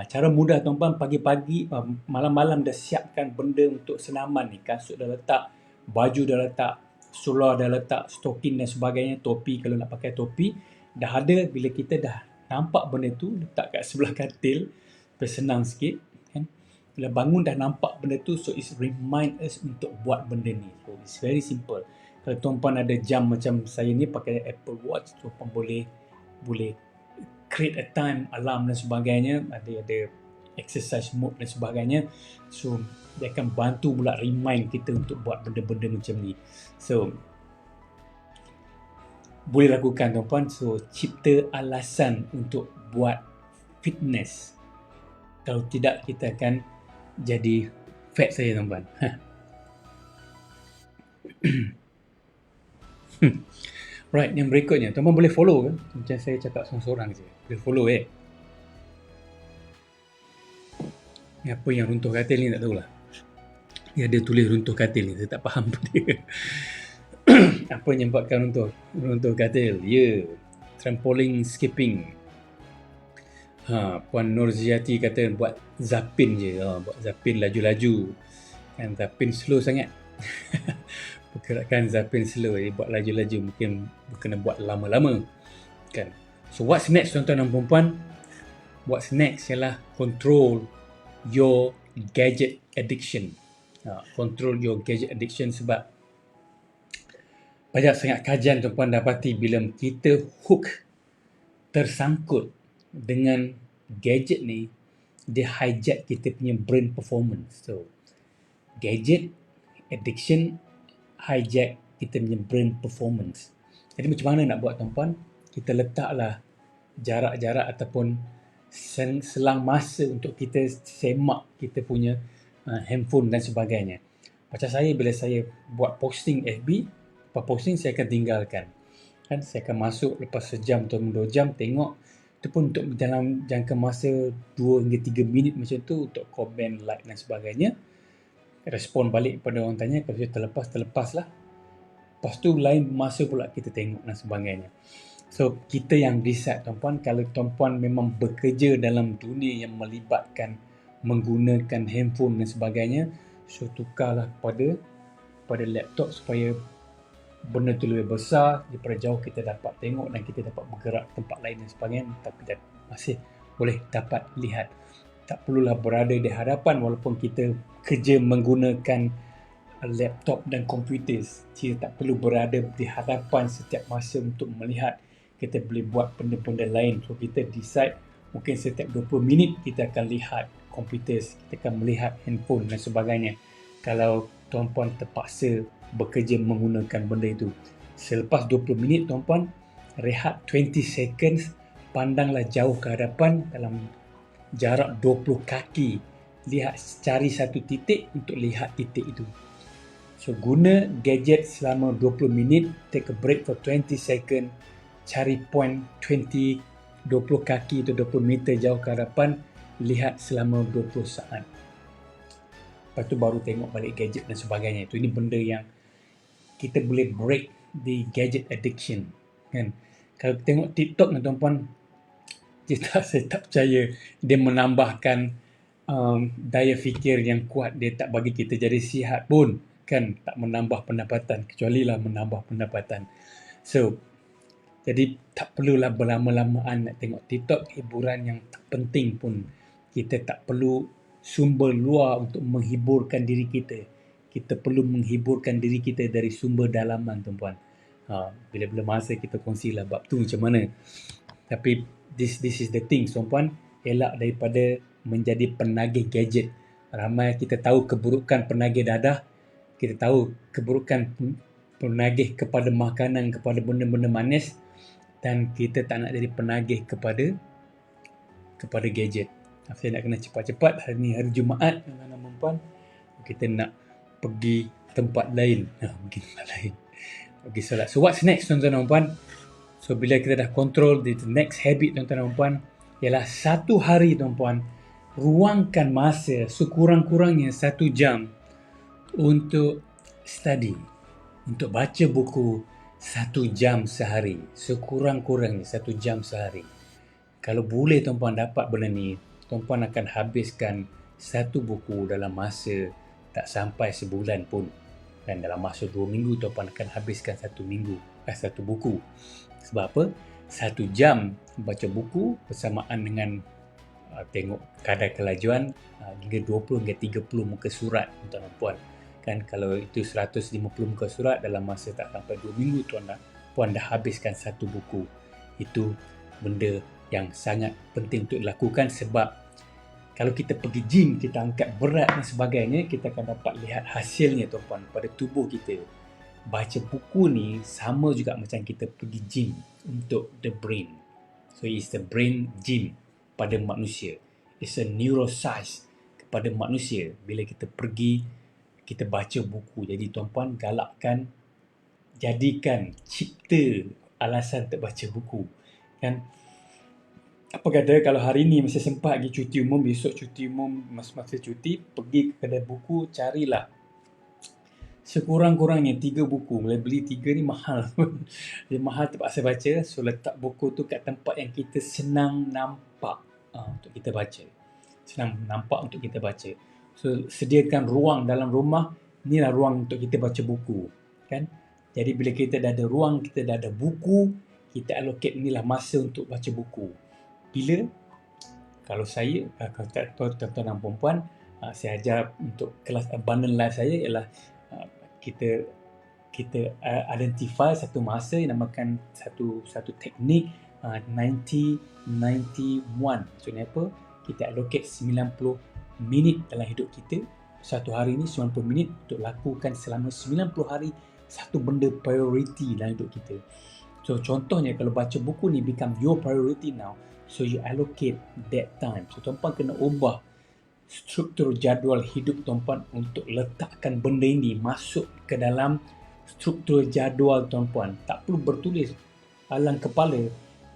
Cara mudah, tuan-puan, pagi-pagi, malam-malam dah siapkan benda untuk senaman ni. Kasut dah letak, baju dah letak, seluar dah letak, stokin dan sebagainya, topi kalau nak pakai topi dah ada. Bila kita dah nampak benda tu, letak kat sebelah katil, bersenang sikit, kan. Bila bangun dah nampak benda tu, so it remind us untuk buat benda ni. So it's very simple. Kalau tuan-puan ada jam macam saya ni pakai Apple Watch, tuan-puan boleh create a time, alarm dan sebagainya, ada exercise mode dan sebagainya. So dia akan bantu pula remind kita untuk buat benda-benda macam ni. So boleh lakukan, tuan-puan. So cipta alasan untuk buat fitness. Kalau tidak, kita akan jadi fat saja, tuan-puan. Right, yang berikutnya, tuan-puan boleh follow ke? Macam saya cakap seorang-seorang je. Boleh follow Apa yang runtuh katil ni tak tahulah. Dia ada tulis runtuh katil ni, saya tak faham pun dia. Apa yang menyebabkan runtuh katil? Ya, trampoline skipping. Puan Nurziati kata buat zapin je. Buat zapin laju-laju. Kan zapin slow sangat. Pergerakan zapin slow. Jadi buat laju-laju mungkin kena buat lama-lama. Kan. So what's next tuan-tuan dan puan-puan? What's next ialah control your gadget addiction. Control your gadget addiction sebab banyak sangat kajian tuan-puan dapati bila kita hook, tersangkut dengan gadget ni, dia hijack kita punya brain performance. So, gadget addiction hijack kita punya brain performance. Jadi macam mana nak buat tuan-puan? Kita letaklah jarak-jarak ataupun selang masa untuk kita semak kita punya handphone dan sebagainya. Macam saya bila saya buat posting FB, lepas posting saya akan tinggalkan. Kan saya akan masuk lepas sejam atau 2 jam tengok, itu pun untuk dalam jangka masa 2 hingga 3 minit macam tu untuk komen, like dan sebagainya. Respon balik kepada orang tanya, kalau saya terlepas lah. Lepas tu lain masa pula kita tengok dan sebagainya. So kita yang decide tuan-puan, kalau tuan-puan memang bekerja dalam dunia yang melibatkan menggunakan handphone dan sebagainya, so tukarlah pada laptop supaya benda tu lebih besar, daripada jauh kita dapat tengok dan kita dapat bergerak tempat lain dan sebagainya, tapi masih boleh dapat lihat. Tak perlulah berada di hadapan walaupun kita kerja menggunakan laptop dan komputer. Kita tak perlu berada di hadapan setiap masa untuk melihat. Kita boleh buat benda-benda lain. So kita decide mungkin setiap 20 minit kita akan lihat komputer, kita akan melihat handphone dan sebagainya. Kalau tuan-puan terpaksa bekerja menggunakan benda itu, selepas 20 minit tuan-puan rehat 20 seconds, pandanglah jauh ke hadapan dalam jarak 20 kaki, lihat, cari satu titik untuk lihat titik itu. So guna gadget selama 20 minit, take a break for 20 second, cari point 20 kaki atau 20 meter jauh ke hadapan, lihat selama 20 saat. Lepas tu baru tengok balik gadget dan sebagainya. Itu ini benda yang kita boleh break the gadget addiction. Kan? Kalau tengok TikTok ni tuan-puan, saya tak percaya dia menambahkan daya fikir yang kuat. Dia tak bagi kita jadi sihat pun. Kan? Tak menambah pendapatan. Kecuali lah menambah pendapatan. So, jadi tak perlulah berlama-lamaan nak tengok TikTok, hiburan yang tak penting pun. Kita tak perlu sumber luar untuk menghiburkan diri kita. Kita perlu menghiburkan diri kita dari sumber dalaman, tuan-puan. Bila-bila masa kita kongsilah bab tu macam mana. Tapi this is the thing, tuan-puan. Elak daripada menjadi penagih gadget. Ramai kita tahu keburukan penagih dadah. Kita tahu keburukan penagih kepada makanan, kepada benda-benda manis. Dan kita tak nak jadi penagih kepada gadget. Saya nak kena cepat-cepat. Hari ni hari Jumaat, tuan-tuan dan puan. Kita nak pergi tempat lain. Pergi tempat lain. Pergi solat. So what's next, tuan-tuan dan puan? So bila kita dah control, the next habit, tuan-tuan dan puan, ialah satu hari, tuan-puan, ruangkan masa sekurang-kurangnya 1 jam untuk study, untuk baca buku 1 jam sehari. Sekurang-kurangnya 1 jam sehari. Kalau boleh tuan-puan dapat benda ni, tuan-puan akan habiskan satu buku dalam masa tak sampai sebulan pun. Dan dalam masa 2 minggu, tuan-puan akan habiskan satu buku. Sebab apa? 1 jam baca buku bersamaan dengan tengok kadar kelajuan hingga 20 hingga 30 muka surat, tuan-tuan dan puan. Kan kalau itu 150 muka surat dalam masa tak sampai 2 minggu, puan dah habiskan satu buku. Itu benda yang sangat penting untuk dilakukan, sebab kalau kita pergi gym, kita angkat berat dan sebagainya, kita akan dapat lihat hasilnya, tuan-puan, pada tubuh kita. Baca buku ni sama juga macam kita pergi gym untuk the brain. So it's the brain gym pada manusia. It's a neuroscience kepada manusia. Bila kita pergi, kita baca buku. Jadi tuan-puan galakkan, jadikan, cipta alasan untuk baca buku. Kan? Apa kata kalau hari ni masih sempat pergi cuti umum, besok cuti umum, masa cuti, pergi ke kedai buku, carilah sekurang-kurangnya 3 buku. Boleh beli 3 ni mahal. Dia mahal terpaksa baca. So letak buku tu kat tempat yang kita senang nampak untuk kita baca. Senang nampak untuk kita baca. So sediakan ruang dalam rumah. Inilah ruang untuk kita baca buku. Kan? Jadi bila kita dah ada ruang, kita dah ada buku, kita allocate inilah masa untuk baca buku. Bila? Kalau saya, kalau tuan-tuan dan perempuan, saya ajar untuk kelas abundant life saya ialah kita identify satu masa yang namakan satu teknik 90-91. Maksudnya apa? Kita allocate 90 minit dalam hidup kita. Satu hari ni 90 minit untuk lakukan selama 90 hari satu benda priority dalam hidup kita. So contohnya kalau baca buku ni become your priority now, so you allocate that time. So tuan-puan kena ubah struktur jadual hidup tuan-puan untuk letakkan benda ini masuk ke dalam struktur jadual tuan-puan. Tak perlu bertulis alang kepala,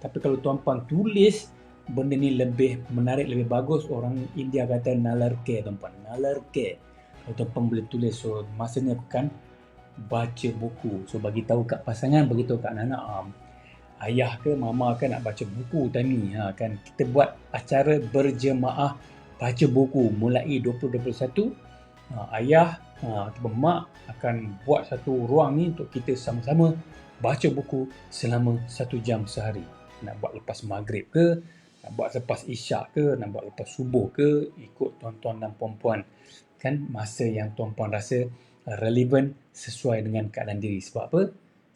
tapi kalau tuan-puan tulis, benda ni lebih menarik, lebih bagus. Orang India kata nalarke tuan-puan, nalarke. Kalau tuan-puan boleh tulis, so masanya akan baca buku. So bagi tahu kat pasangan, bagi tahu kat anak-anak, ayah ke mama ke nak baca buku time ni, kan kita buat acara berjemaah baca buku mulai 2021. Ayah ataupun mak akan buat satu ruang ni untuk kita sama-sama baca buku selama 1 jam sehari. Nak buat lepas maghrib ke, nak buat lepas isyak ke, nak buat lepas subuh ke, ikut tuan-tuan dan puan-puan. Kan masa yang tuan-puan rasa relevan sesuai dengan keadaan diri. Sebab apa?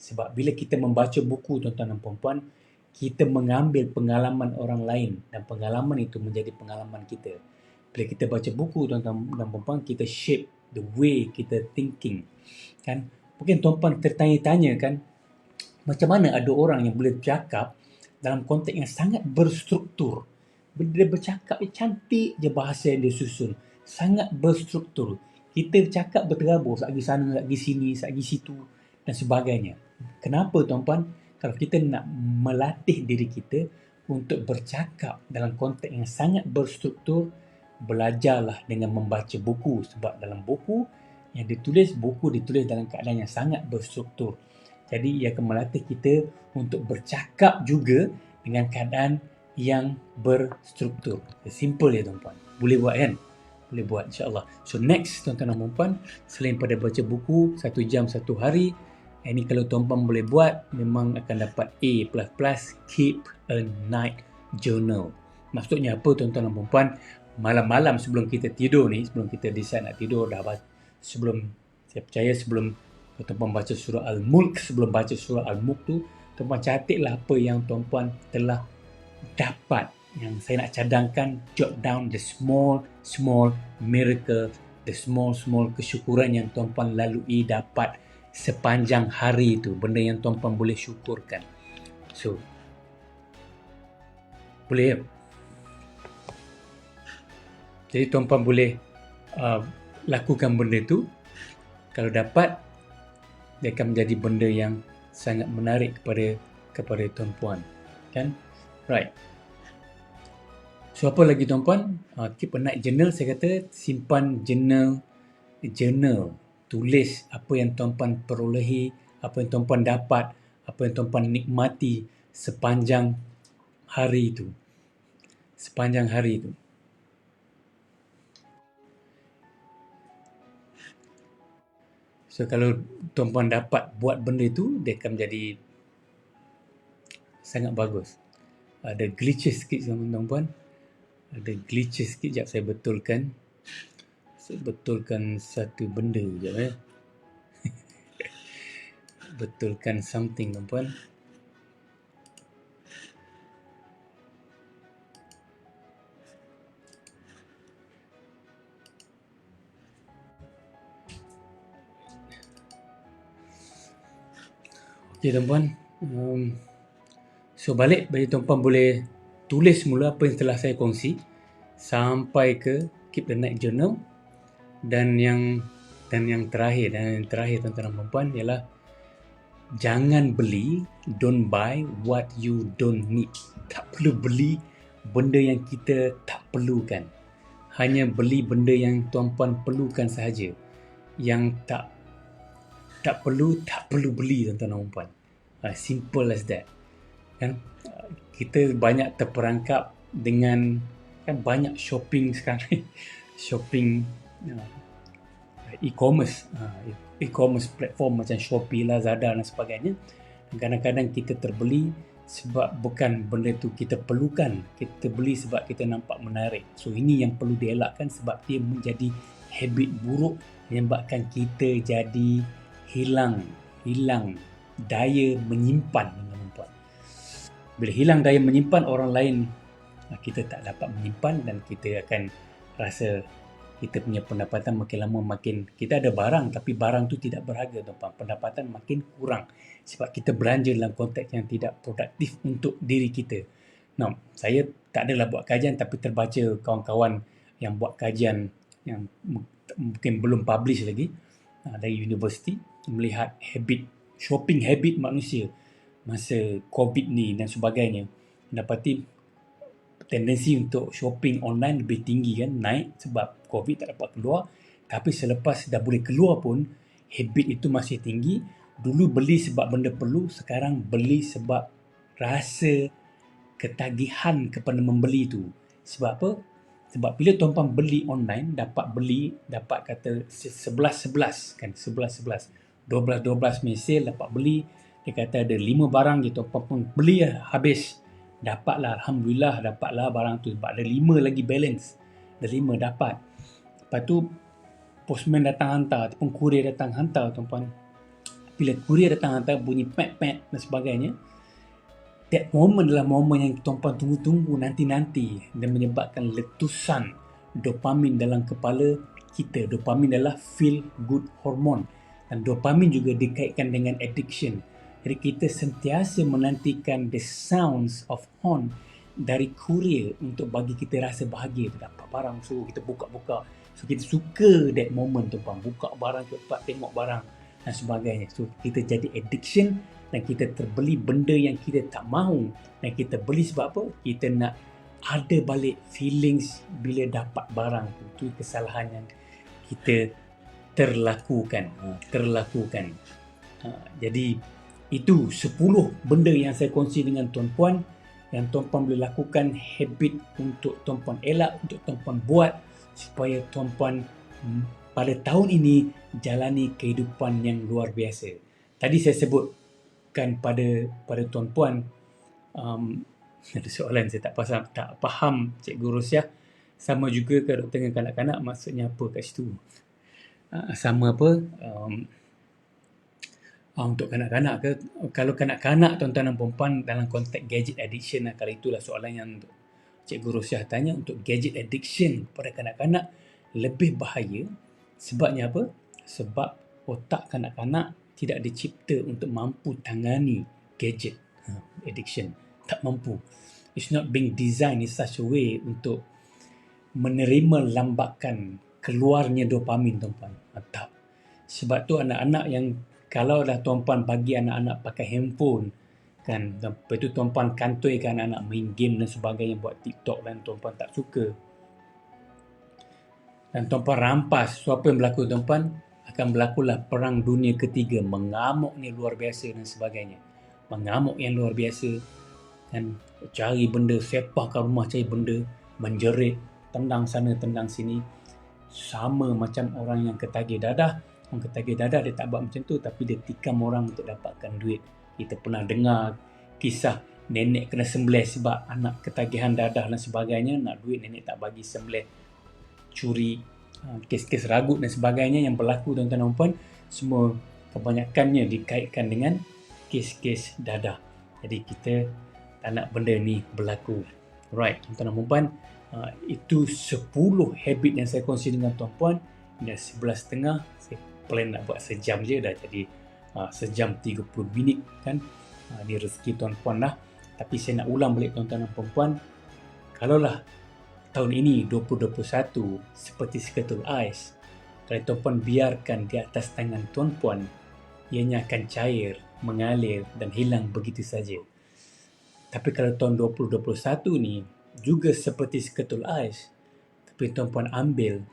Sebab bila kita membaca buku tuan-tuan dan puan-puan, kita mengambil pengalaman orang lain dan pengalaman itu menjadi pengalaman kita. Bila kita baca buku tuan-tuan dan puan-puan, kita shape the way kita thinking. Kan? Mungkin tuan-puan tertanya-tanya kan, macam mana ada orang yang boleh bercakap dalam konteks yang sangat berstruktur. Bila dia bercakap, cantik je bahasa yang dia susun. Sangat berstruktur. Kita bercakap berterabur, sagi sana, sagi sini, sagi situ dan sebagainya. Kenapa tuan-puan? Kalau kita nak melatih diri kita untuk bercakap dalam konteks yang sangat berstruktur, belajarlah dengan membaca buku. Sebab dalam buku yang ditulis, buku ditulis dalam keadaan yang sangat berstruktur. Jadi ia akan melatih kita untuk bercakap juga dengan keadaan yang berstruktur. Simple ya tuan-puan. Boleh buat kan? Boleh buat insyaAllah. So next tuan-tuan dan puan-puan, selain pada baca buku 1 jam 1 hari, ini kalau tuan-puan boleh buat, memang akan dapat A++. Keep a night journal. Maksudnya apa tuan-tuan dan puan-puan? Malam-malam sebelum kita tidur ni, sebelum kita decide nak tidur, saya percaya sebelum tuan-puan baca surah Al-Mulk, sebelum baca surah Al-Mulk tu, tuan-puan catatlah apa yang tuan-puan telah dapat. Yang saya nak cadangkan, jot down the small miracle, the small kesyukuran yang tuan-puan lalui dapat sepanjang hari itu, benda yang tuan-puan boleh syukurkan. So, boleh ya? Jadi tuan-puan boleh lakukan benda tu. Kalau dapat, dia akan menjadi benda yang sangat menarik kepada tuan-puan. Kan? Right. So apa lagi tuan-puan? Keep a night journal, saya kata simpan journal. Tulis apa yang tuan-puan perolehi, apa yang tuan-puan dapat, apa yang tuan-puan nikmati sepanjang hari itu. So kalau tuan-puan dapat buat benda itu, dia akan menjadi sangat bagus. Ada glitches sikit tuan-puan. Sekejap saya betulkan. Satu benda sekejap betulkan something tuan-puan. Okey tuan-puan. So balik bagi tuan-puan boleh tulis mula apa yang telah saya kongsi sampai ke Keep the Night Journal. Dan yang terakhir tuan-tuan dan puan-puan ialah jangan beli, don't buy what you don't need. Tak perlu beli benda yang kita tak perlukan. Hanya beli benda yang tuan-puan perlukan sahaja. Yang tak perlu beli, tuan-tuan dan puan. Simple as that. Kan? Kita banyak terperangkap dengan kan banyak shopping sekarang ni. Shopping e-commerce platform macam Shopee, Lazada dan sebagainya. Kadang-kadang kita terbeli sebab bukan benda tu kita perlukan. Kita beli sebab kita nampak menarik. So ini yang perlu dielakkan sebab dia menjadi habit buruk menyebabkan kita jadi hilang daya menyimpan. Bila hilang daya menyimpan, orang lain kita tak dapat menyimpan dan kita akan rasa kita punya pendapatan makin lama makin, kita ada barang tapi barang tu tidak berharga, tuan-tuan. Pendapatan makin kurang sebab kita belanja dalam konteks yang tidak produktif untuk diri kita. Nah, saya tak adalah buat kajian tapi terbaca kawan-kawan yang buat kajian yang mungkin belum publish lagi dari universiti, melihat shopping habit manusia masa COVID ni dan sebagainya, dapati tendensi untuk shopping online lebih tinggi kan, naik sebab COVID tak dapat keluar. Tapi selepas dah boleh keluar pun, habit itu masih tinggi. Dulu beli sebab benda perlu, sekarang beli sebab rasa ketagihan kepada membeli tu. Sebab apa? Sebab bila tuan-puan beli online, dapat kata 11-11 kan, 11-11, 12-12 mesil dapat beli. Dia kata ada 5 barang je, tuan-puan pun beli habis. Dapatlah, Alhamdulillah dapatlah barang tu sebab ada 5 lagi balance. Ada 5 dapat. Lepas tu postman datang hantar ataupun kurier datang hantar, tuan-puan. Bila kurier datang hantar bunyi pat-pat dan sebagainya, that moment adalah momen yang tuan-puan tunggu-tunggu nanti-nanti dan menyebabkan letusan dopamin dalam kepala kita. Dopamin adalah feel good hormone dan dopamin juga dikaitkan dengan addiction. Jadi kita sentiasa menantikan the sounds of horn dari kurier untuk bagi kita rasa bahagia. Kita dapat barang, so kita buka-buka. So kita suka that moment, tuan-puan. Buka barang cepat, tengok barang dan sebagainya. So kita jadi addiction dan kita terbeli benda yang kita tak mahu. Dan kita beli sebab apa? Kita nak ada balik feelings bila dapat barang tu. Itu kesalahan yang kita terlakukan. Jadi itu 10 benda yang saya kongsi dengan tuan-puan yang tuan-puan boleh lakukan, habit untuk tuan-puan elak, untuk tuan-puan buat supaya tuan-puan pada tahun ini jalani kehidupan yang luar biasa. Tadi saya sebutkan pada tuan-puan, ada soalan saya tak faham Cikgu Rosyah, sama juga ke dengan kanak-kanak, maksudnya apa kat situ? Sama apa? Untuk kanak-kanak ke? Kalau kanak-kanak, tuan-tuan dan puan-puan, dalam konteks gadget addiction, kalau itulah soalan yang Cikgu Rosyah tanya, untuk gadget addiction pada kanak-kanak lebih bahaya. Sebabnya apa? Sebab otak kanak-kanak tidak dicipta untuk mampu tangani gadget addiction. Tak mampu. It's not being designed in such a way untuk menerima lambakan keluarnya dopamin, tuan-puan. Tak. Sebab tu anak-anak yang kalau dah tuan-puan bagi anak-anak pakai handphone kan, lepas tu tuan-puan kantoikan anak main game dan sebagainya, buat TikTok dan tuan-puan tak suka dan tuan-puan rampas, so apa yang berlaku, tuan-puan? Akan berlakulah perang dunia ketiga, mengamuk ni luar biasa dan sebagainya. Mengamuk yang luar biasa kan, cari benda, sepahkan rumah cari benda, menjerit, tendang sana tendang sini. Sama macam orang yang ketagih dadah. Orang ketagih dadah dia tak buat macam tu, tapi dia tikam orang untuk dapatkan duit. Kita pernah dengar kisah nenek kena sembelih sebab anak ketagihan dadah dan sebagainya, nak duit nenek tak bagi, sembelih, curi, kes-kes ragut dan sebagainya yang berlaku, tuan-tuan dan puan, semua kebanyakannya dikaitkan dengan kes-kes dadah. Jadi kita tak nak benda ni berlaku. Right, tuan-tuan dan puan, itu 10 habit yang saya kongsi dengan tuan-puan. Dah 11.30, saya plan nak buat sejam je, dah jadi sejam 30 minit kan. Ni rezeki tuan-puan lah. Tapi saya nak ulang balik, tuan-tuan dan puan-puan, kalaulah tahun ini 2021 seperti seketul ais, kalau tuan-puan biarkan di atas tangan tuan-puan, ianya akan cair, mengalir dan hilang begitu saja. Tapi kalau tahun 2021 ni juga seperti seketul ais, tapi tuan-puan ambil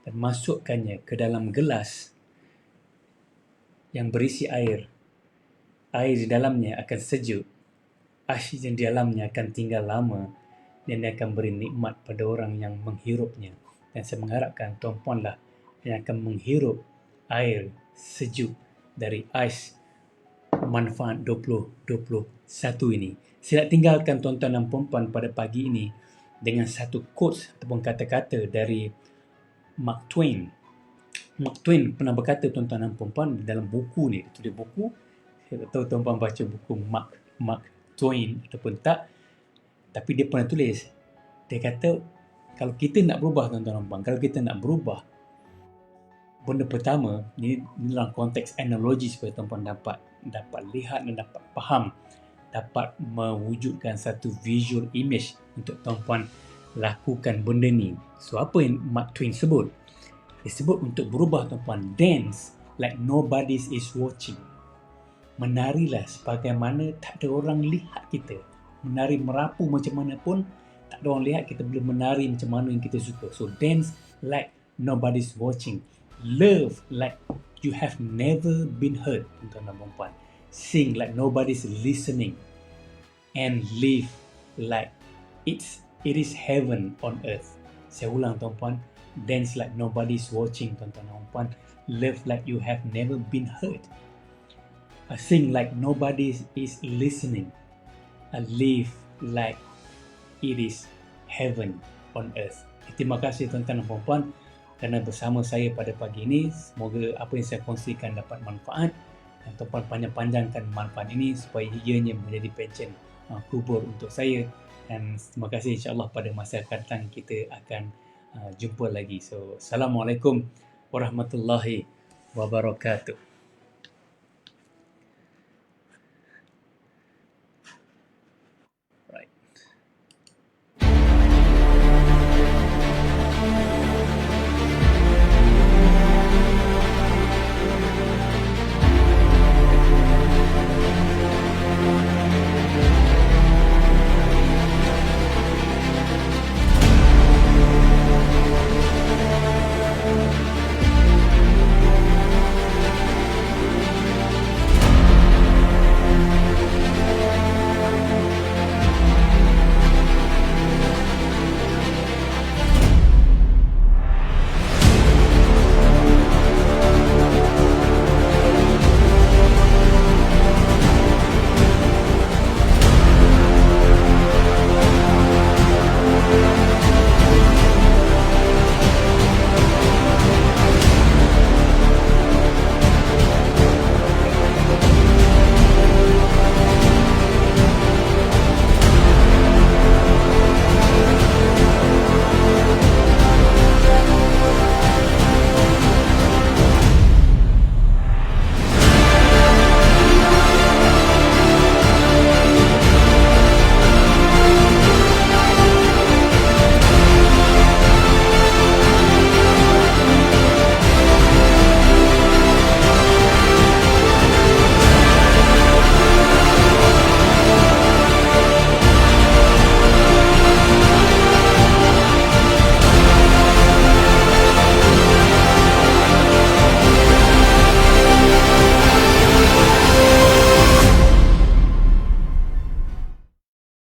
dan masukkannya ke dalam gelas yang berisi air. Air di dalamnya akan sejuk, ais yang di dalamnya akan tinggal lama dan dia akan beri nikmat pada orang yang menghirupnya. Dan saya mengharapkan tuan-puan lah yang akan menghirup air sejuk dari ais manfaat 2021 ini. Saya nak tinggalkan tuan-tuan dan puan-puan pada pagi ini dengan satu quotes ataupun kata-kata dari Mark Twain. Mark Twain pernah berkata, tuan-tuan dan puan-puan, dalam buku ni, tulis buku, saya tak tahu tuan-puan baca buku Mark Twain ataupun tak, tapi dia pernah tulis, dia kata, kalau kita nak berubah tuan-tuan dan puan, kalau kita nak berubah, benda pertama, ni dalam konteks analogi supaya tuan-puan dapat lihat dan dapat faham, dapat mewujudkan satu visual image untuk tuan-puan lakukan benda ni. So apa yang Mark Twain sebut? Dia sebut untuk berubah tuan-puan, dance like nobody is watching. Menarilah sebagaimana tak ada orang lihat kita. Menari merapu macam mana pun tak ada orang lihat, kita boleh menari macam mana yang kita suka. So dance like nobody's watching. Love like you have never been heard, tuan-tuan dan puan-puan. Sing like nobody's listening. And live like it is heaven on earth. Saya ulang tuan-puan, dance like nobody's watching, tuan-tuan dan puan. Love like you have never been heard. Sing like nobody is listening. Live like it is heaven on earth. Terima kasih tuan-tuan dan puan-puan kerana bersama saya pada pagi ini. Semoga apa yang saya kongsikan dapat manfaat dan tuan-puan panjang-panjangkan manfaat ini supaya ianya menjadi pencen kubur untuk saya. Dan terima kasih, insyaAllah pada masa akan datang kita akan jumpa lagi. So, Assalamualaikum warahmatullahi wabarakatuh.